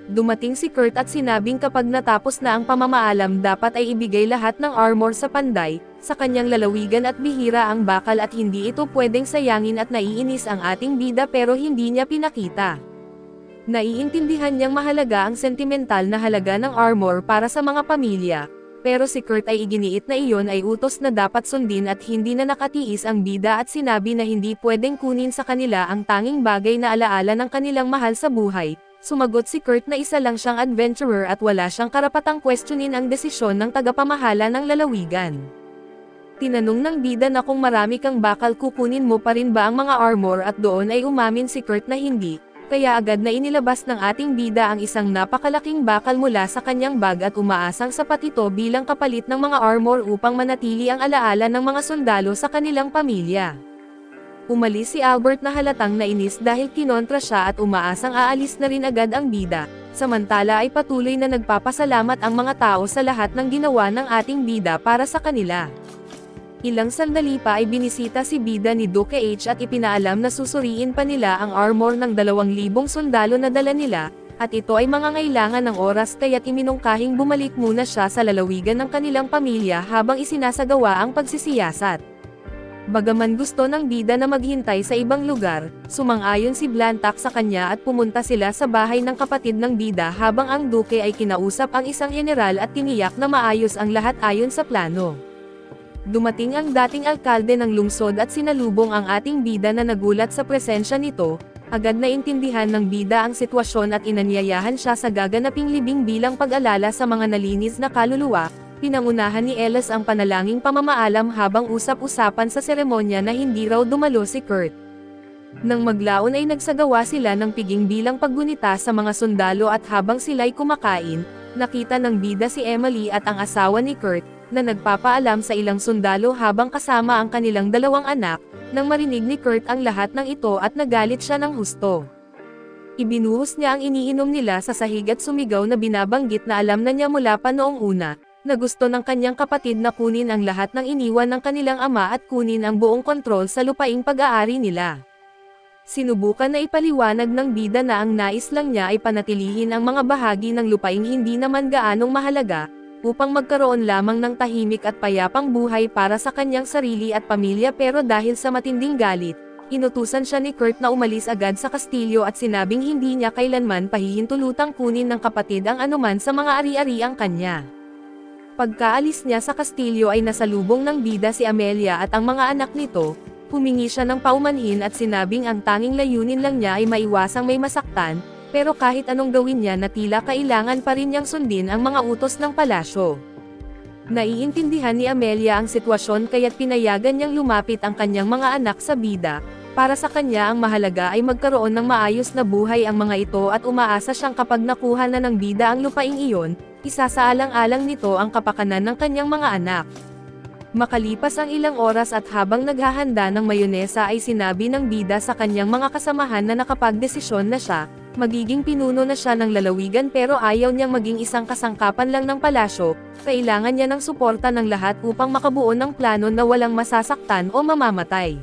Dumating si Kurt at sinabing kapag natapos na ang pamamaalam dapat ay ibigay lahat ng armor sa panday, sa kanyang lalawigan at bihira ang bakal at hindi ito pwedeng sayangin at naiinis ang ating bida pero hindi niya pinakita. Naiintindihan niyang mahalaga ang sentimental na halaga ng armor para sa mga pamilya, pero si Kurt ay iginiit na iyon ay utos na dapat sundin at hindi na nakatiis ang bida at sinabi na hindi pwedeng kunin sa kanila ang tanging bagay na alaala ng kanilang mahal sa buhay. Sumagot si Kurt na isa lang siyang adventurer at wala siyang karapatang questionin ang desisyon ng tagapamahala ng lalawigan. Tinanong ng bida na kung marami kang bakal kukunin mo pa rin ba ang mga armor at doon ay umamin si Kurt na hindi. Kaya agad na inilabas ng ating bida ang isang napakalaking bakal mula sa kanyang bag at umaasang sapat ito bilang kapalit ng mga armor upang manatili ang alaala ng mga sundalo sa kanilang pamilya. Umalis si Albert na halatang nainis dahil kinontra siya at umaasang aalis na rin agad ang bida, samantala ay patuloy na nagpapasalamat ang mga tao sa lahat ng ginawa ng ating bida para sa kanila. Ilang sandali pa ay binisita si bida ni Duke H at ipinaalam na susuriin pa nila ang armor ng 2,000 sundalo na dala nila, at ito ay mangangailangan ng oras kaya't iminungkahing bumalik muna siya sa lalawigan ng kanilang pamilya habang isinasagawa ang pagsisiyasat. Bagaman gusto ng bida na maghintay sa ibang lugar, sumang-ayon si Blantac sa kanya at pumunta sila sa bahay ng kapatid ng bida habang ang Duke ay kinausap ang isang general at tiniyak na maayos ang lahat ayon sa plano. Dumating ang dating alkalde ng lungsod at sinalubong ang ating bida na nagulat sa presensya nito, agad na intindihan ng bida ang sitwasyon at inanyayahan siya sa gaganaping libing bilang pag-alala sa mga nalinis na kaluluwa. Pinangunahan ni Ellis ang panalangin pamamaalam habang usap-usapan sa seremonya na hindi raw dumalo si Kurt. Nang maglaon ay nagsagawa sila ng piging bilang paggunita sa mga sundalo at habang sila'y kumakain, nakita ng bida si Emily at ang asawa ni Kurt, na nagpapaalam sa ilang sundalo habang kasama ang kanilang 2 anak, nang marinig ni Kurt ang lahat ng ito at nagalit siya ng husto. Ibinuhos niya ang iniinom nila sa sahig at sumigaw na binabanggit na alam na niya mula pa noong una, na gusto ng kanyang kapatid na kunin ang lahat ng iniwan ng kanilang ama at kunin ang buong kontrol sa lupaing pag-aari nila. Sinubukan na ipaliwanag ng bida na ang nais lang niya ay panatilihin ang mga bahagi ng lupaing hindi naman gaanong mahalaga, upang magkaroon lamang ng tahimik at payapang buhay para sa kanyang sarili at pamilya pero dahil sa matinding galit, inutusan siya ni Kurt na umalis agad sa kastilyo at sinabing hindi niya kailanman pahihintulutang kunin ng kapatid ang anuman sa mga ari-ariang kanya. Pagkaalis niya sa kastilyo ay nasalubong ng bida si Amelia at ang mga anak nito, humingi siya ng paumanhin at sinabing ang tanging layunin lang niya ay maiwasang may masaktan, pero kahit anong gawin niya na tila kailangan pa rin niyang sundin ang mga utos ng palasyo. Naiintindihan ni Amelia ang sitwasyon kaya't pinayagan niyang lumapit ang kanyang mga anak sa bida. Para sa kanya ang mahalaga ay magkaroon ng maayos na buhay ang mga ito at umaasa siyang kapag nakuha na ng bida ang lupaing iyon, isasaalang-alang nito ang kapakanan ng kanyang mga anak. Makalipas ang ilang oras at habang naghahanda ng mayonesa ay sinabi ng bida sa kanyang mga kasamahan na nakapagdesisyon na siya, magiging pinuno na siya ng lalawigan pero ayaw niyang maging isang kasangkapan lang ng palasyo, kailangan niya ng suporta ng lahat upang makabuo ng plano na walang masasaktan o mamamatay.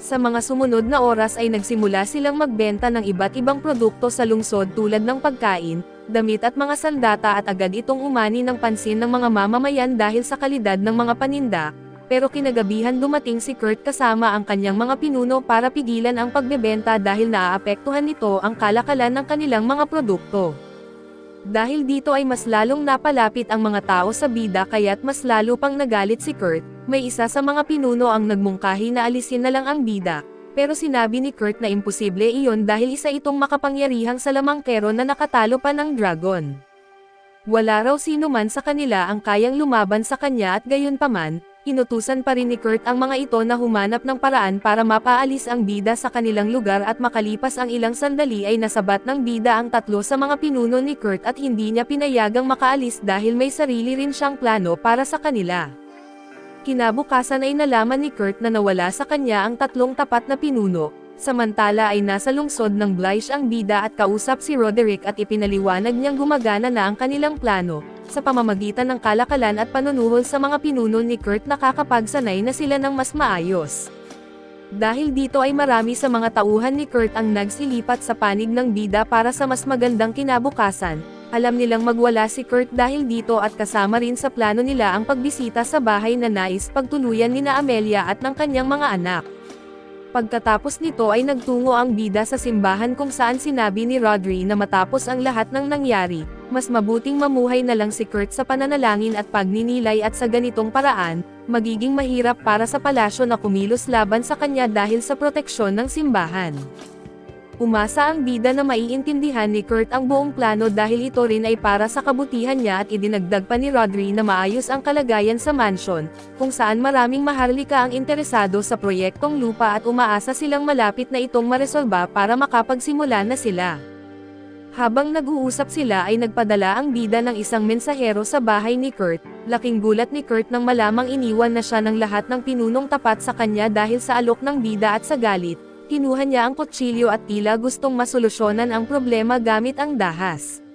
Sa mga sumunod na oras ay nagsimula silang magbenta ng iba't ibang produkto sa lungsod tulad ng pagkain, damit at mga sandata at agad itong umani ng pansin ng mga mamamayan dahil sa kalidad ng mga paninda, pero kinagabihan dumating si Kurt kasama ang kanyang mga pinuno para pigilan ang pagbebenta dahil naaapektuhan nito ang kalakalan ng kanilang mga produkto. Dahil dito ay mas lalong napalapit ang mga tao sa bida kaya't mas lalo pang nagalit si Kurt, may isa sa mga pinuno ang nagmungkahi na alisin na lang ang bida, pero sinabi ni Kurt na imposible iyon dahil isa itong makapangyarihang salamangkero na nakatalo pa ng dragon. Wala raw sino man sa kanila ang kayang lumaban sa kanya at gayunpaman, Inutusan pa rin ni Kurt ang mga ito na humanap ng paraan para mapaalis ang bida sa kanilang lugar at makalipas ang ilang sandali ay nasabat ng bida ang tatlo sa mga pinuno ni Kurt at hindi niya pinayagang makaalis dahil may sarili rin siyang plano para sa kanila. Kinabukasan ay nalaman ni Kurt na nawala sa kanya ang tatlong tapat na pinuno, samantala ay nasa lungsod ng Blythe ang bida at kausap si Roderick at ipinaliwanag niyang gumagana na ang kanilang plano. Sa pamamagitan ng kalakalan at panunuhol sa mga pinuno ni Kurt nakakapagsanay na sila ng mas maayos. Dahil dito ay marami sa mga tauhan ni Kurt ang nagsilipat sa panig ng bida para sa mas magandang kinabukasan. Alam nilang magwala si Kurt dahil dito at kasama rin sa plano nila ang pagbisita sa bahay na nais pagtuluyan nina Amelia at ng kanyang mga anak. Pagkatapos nito ay nagtungo ang bida sa simbahan kung saan sinabi ni Rodri na matapos ang lahat ng nangyari, mas mabuting mamuhay na lang si Kurt sa pananalangin at pagninilay at sa ganitong paraan, magiging mahirap para sa palasyo na kumilos laban sa kanya dahil sa proteksyon ng simbahan. Umasa ang bida na maiintindihan ni Kurt ang buong plano dahil ito rin ay para sa kabutihan niya at idinagdag pa ni Rodri na maayos ang kalagayan sa mansion, kung saan maraming maharlika ang interesado sa proyektong lupa at umaasa silang malapit na itong maresolba para makapagsimula na sila. Habang nag-uusap sila ay nagpadala ang bida ng isang mensahero sa bahay ni Kurt. Laking gulat ni Kurt nang malamang iniwan na siya ng lahat ng pinunong tapat sa kanya dahil sa alok ng bida at sa galit. Kinuha niya ang kutsilyo at tila gustong masolusyonan ang problema gamit ang dahas.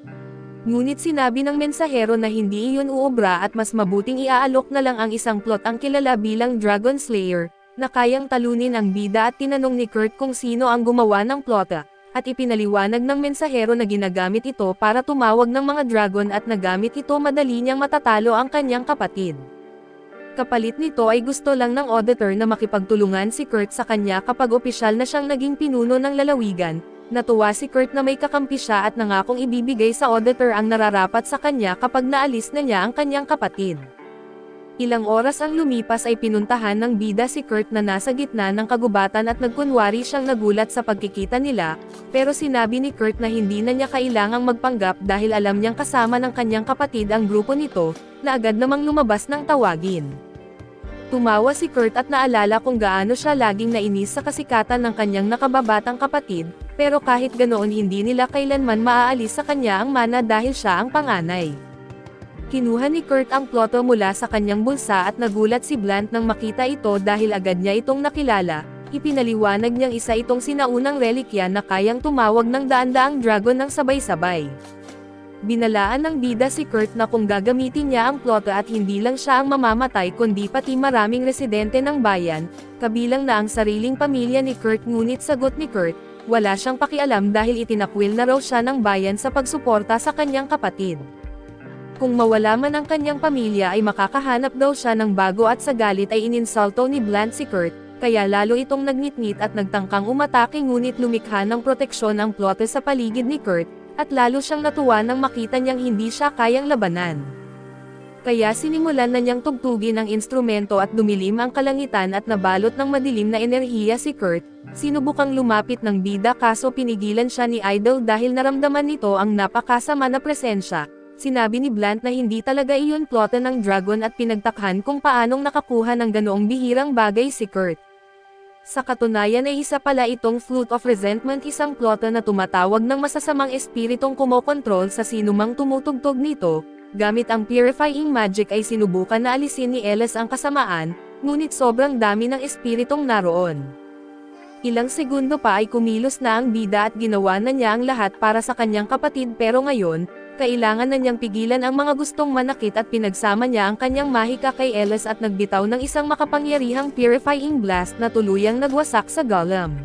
Ngunit sinabi ng mensahero na hindi iyon uobra at mas mabuting iaalok na lang ang isang plot ang kilala bilang Dragon Slayer, na kayang talunin ang bida at tinanong ni Kurt kung sino ang gumawa ng plota, at ipinaliwanag ng mensahero na ginagamit ito para tumawag ng mga dragon at nagamit ito madali niyang matatalo ang kanyang kapatid. Kapalit nito ay gusto lang ng auditor na makipagtulungan si Kurt sa kanya kapag opisyal na siyang naging pinuno ng lalawigan. Natuwa si Kurt na may kakampi siya at nangakong ibibigay sa auditor ang nararapat sa kanya kapag naalis na niya ang kanyang kapatid. Ilang oras ang lumipas ay pinuntahan ng bida si Kurt na nasa gitna ng kagubatan at nagkunwari siyang nagulat sa pagkikita nila, pero sinabi ni Kurt na hindi na niya kailangang magpanggap dahil alam niyang kasama ng kanyang kapatid ang grupo nito, na agad namang lumabas ng tawagin. Tumawa si Kurt at naalala kung gaano siya laging nainis sa kasikatan ng kanyang nakababatang kapatid, pero kahit ganoon hindi nila kailanman maaalis sa kanya ang mana dahil siya ang panganay. Kinuha ni Kurt ang ploto mula sa kanyang bulsa at nagulat si Blunt nang makita ito dahil agad niya itong nakilala. Ipinaliwanag niyang isa itong sinaunang relikya na kayang tumawag ng daan-daang dragon ng sabay-sabay. Binalaan ng bida si Kurt na kung gagamitin niya ang ploto at hindi lang siya ang mamamatay kundi pati maraming residente ng bayan, kabilang na ang sariling pamilya ni Kurt, ngunit sagot ni Kurt, wala siyang pakialam dahil itinakwil na raw siya ng bayan sa pagsuporta sa kanyang kapatid. Kung mawala man ang kanyang pamilya ay makakahanap daw siya ng bago at sa galit ay ininsulto ni Blunt si Kurt, kaya lalo itong nagngit-ngit at nagtangkang umatake ngunit lumikha ng proteksyon ang ploto sa paligid ni Kurt, at lalo siyang natuwa nang makita niyang hindi siya kayang labanan. Kaya sinimulan na niyang tugtugin ang instrumento at dumilim ang kalangitan at nabalot ng madilim na enerhiya si Kurt. Sinubukang lumapit ng bida kaso pinigilan siya ni Idol dahil naramdaman nito ang napakasama na presensya. Sinabi ni Blunt na hindi talaga iyon ploto ng dragon at pinagtakhan kung paanong nakakuha ng ganoong bihirang bagay si Kurt. Sa katunayan ay isa pala itong Flute of Resentment, isang ploto na tumatawag ng masasamang espiritong kumokontrol sa sinumang tumutugtog nito. Gamit ang purifying magic ay sinubukan na alisin ni Ellis ang kasamaan, ngunit sobrang dami ng espiritong naroon. Ilang segundo pa ay kumilos na ang bida at ginawa na niya ang lahat para sa kanyang kapatid, pero ngayon, kailangan na niyang pigilan ang mga gustong manakit at pinagsama niya ang kanyang mahika kay Ellis at nagbitaw ng isang makapangyarihang purifying blast na tuluyang nagwasak sa golem.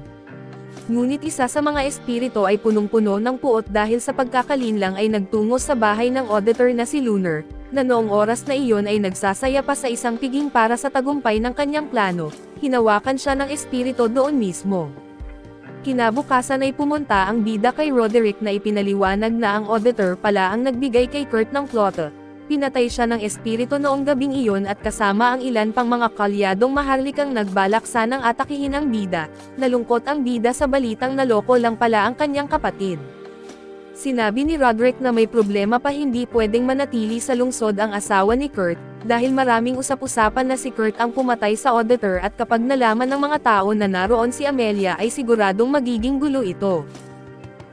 Ngunit isa sa mga espiritu ay punong-puno ng puot dahil sa pagkakalinlang ay nagtungo sa bahay ng auditor na si Lunar, na noong oras na iyon ay nagsasaya pa sa isang piging para sa tagumpay ng kanyang plano. Hinawakan siya ng espiritu doon mismo. Kinabukasan ay pumunta ang bida kay Roderick na ipinaliwanag na ang auditor pala ang nagbigay kay Kurt ng ploto. Pinatay siya ng espiritu noong gabing iyon at kasama ang ilan pang mga kalyadong maharlikang nagbalak sanang atakihin ang bida. Nalungkot ang bida sa balitang naloko lang pala ang kanyang kapatid. Sinabi ni Roderick na may problema pa, hindi pwedeng manatili sa lungsod ang asawa ni Kurt, dahil maraming usap-usapan na si Kurt ang pumatay sa auditor at kapag nalaman ng mga tao na naroon si Amelia ay siguradong magiging gulo ito.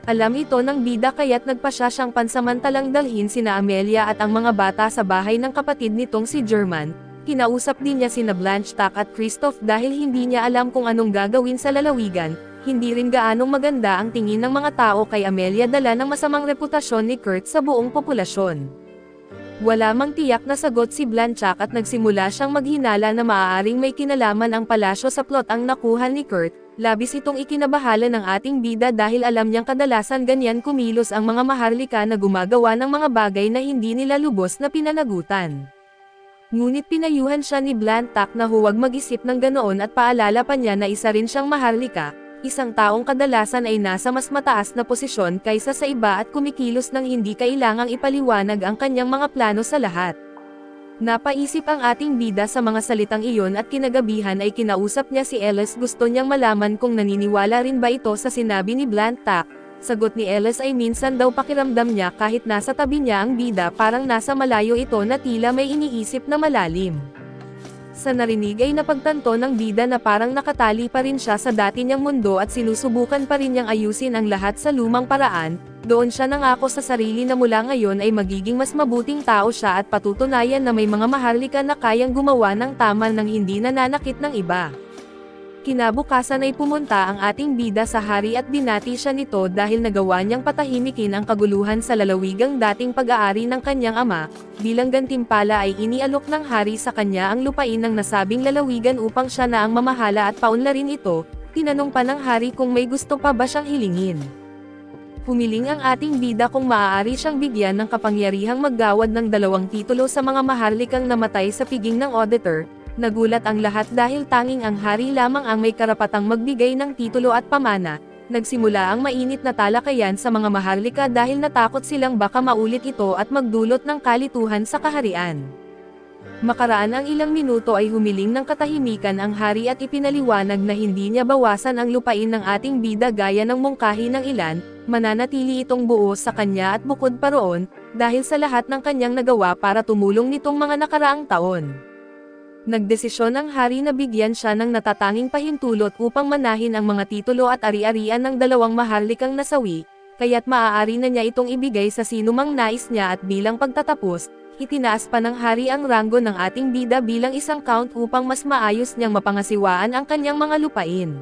Alam ito ng bida kaya't nagpasya siyang pansamantalang dalhin sina Amelia at ang mga bata sa bahay ng kapatid nitong si German. Kinausap din niya sina Blanche Tak at Christoph dahil hindi niya alam kung anong gagawin sa lalawigan. Hindi rin gaanong maganda ang tingin ng mga tao kay Amelia dala ng masamang reputasyon ni Kurt sa buong populasyon. Wala mang tiyak na sagot si Blanchak at nagsimula siyang maghinala na maaaring may kinalaman ang palasyo sa plot ang nakuha ni Kurt. Labis itong ikinabahala ng ating bida dahil alam niyang kadalasan ganyan kumilos ang mga maharlika na gumagawa ng mga bagay na hindi nila lubos na pinanagutan. Ngunit pinayuhan siya ni Blanchak na huwag mag-isip ng ganoon at paalala pa niya na isa rin siyang maharlika. Isang taong kadalasan ay nasa mas mataas na posisyon kaysa sa iba at kumikilos ng hindi kailangang ipaliwanag ang kanyang mga plano sa lahat. Napaisip ang ating bida sa mga salitang iyon at kinagabihan ay kinausap niya si Ellis. Gusto niyang malaman kung naniniwala rin ba ito sa sinabi ni Blanchak. Sagot ni Ellis ay minsan daw pakiramdam niya kahit nasa tabi niya ang bida parang nasa malayo ito na tila may iniisip na malalim. Sa narinig ay napagtanto ng bida na parang nakatali pa rin siya sa dati niyang mundo at sinusubukan pa rin niyang ayusin ang lahat sa lumang paraan. Doon siya nangako sa sarili na mula ngayon ay magiging mas mabuting tao siya at patutunayan na may mga maharlika na kayang gumawa ng tama nang hindi nananakit ng iba. Kinabukasan ay pumunta ang ating bida sa hari at binati siya nito dahil nagawa niyang patahimikin ang kaguluhan sa lalawigang dating pag-aari ng kanyang ama. Bilang gantimpala ay inialok ng hari sa kanya ang lupain ng nasabing lalawigan upang siya na ang mamahala at paunlarin ito. Tinanong pa ng hari kung may gusto pa ba siyang hilingin. Humiling ang ating bida kung maaari siyang bigyan ng kapangyarihang maggawad ng 2 titulo sa mga maharlikang namatay sa piging ng auditor. Nagulat ang lahat dahil tanging ang hari lamang ang may karapatang magbigay ng titulo at pamana. Nagsimula ang mainit na talakayan sa mga maharlika dahil natakot silang baka maulit ito at magdulot ng kalituhan sa kaharian. Makaraan ang ilang minuto ay humiling ng katahimikan ang hari at ipinaliwanag na hindi niya bawasan ang lupain ng ating bida gaya ng mungkahi ng ilan, mananatili itong buo sa kanya at bukod pa roon, dahil sa lahat ng kanyang nagawa para tumulong nitong mga nakaraang taon. Nagdesisyon ang hari na bigyan siya ng natatanging pahintulot upang manahin ang mga titulo at ari-arian ng 2 maharlikang nasawi, kaya't maaari na niya itong ibigay sa sinumang nais niya at bilang pagtatapos, itinaas pa ng hari ang ranggo ng ating bida bilang isang count upang mas maayos niyang mapangasiwaan ang kanyang mga lupain.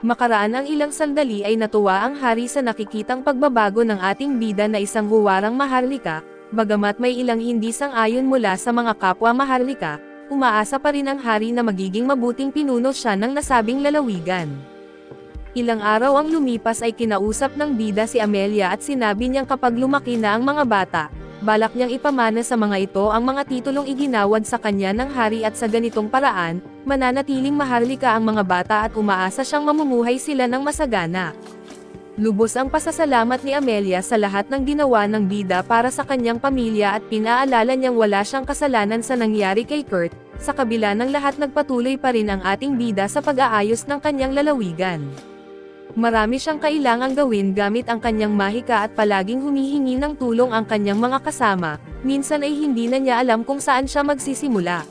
Makaraan ang ilang sandali ay natuwa ang hari sa nakikitang pagbabago ng ating bida na isang huwarang maharlika, bagamat may ilang hindi sang-ayon mula sa mga kapwa maharlika. Umaasa pa rin ang hari na magiging mabuting pinuno siya ng nasabing lalawigan. Ilang araw ang lumipas ay kinausap ng bida si Amelia at sinabi niyang kapag lumaki na ang mga bata, balak niyang ipamana sa mga ito ang mga titulong iginawad sa kanya ng hari at sa ganitong paraan, mananatiling maharlika ang mga bata at umaasa siyang mamumuhay sila ng masagana. Lubos ang pasasalamat ni Amelia sa lahat ng ginawa ng bida para sa kanyang pamilya at pinaalala niyang wala siyang kasalanan sa nangyari kay Kurt. Sa kabila ng lahat nagpatuloy pa rin ang ating bida sa pag-aayos ng kanyang lalawigan. Marami siyang kailangang gawin gamit ang kanyang mahika at palaging humihingi ng tulong ang kanyang mga kasama, minsan ay hindi na niya alam kung saan siya magsisimula.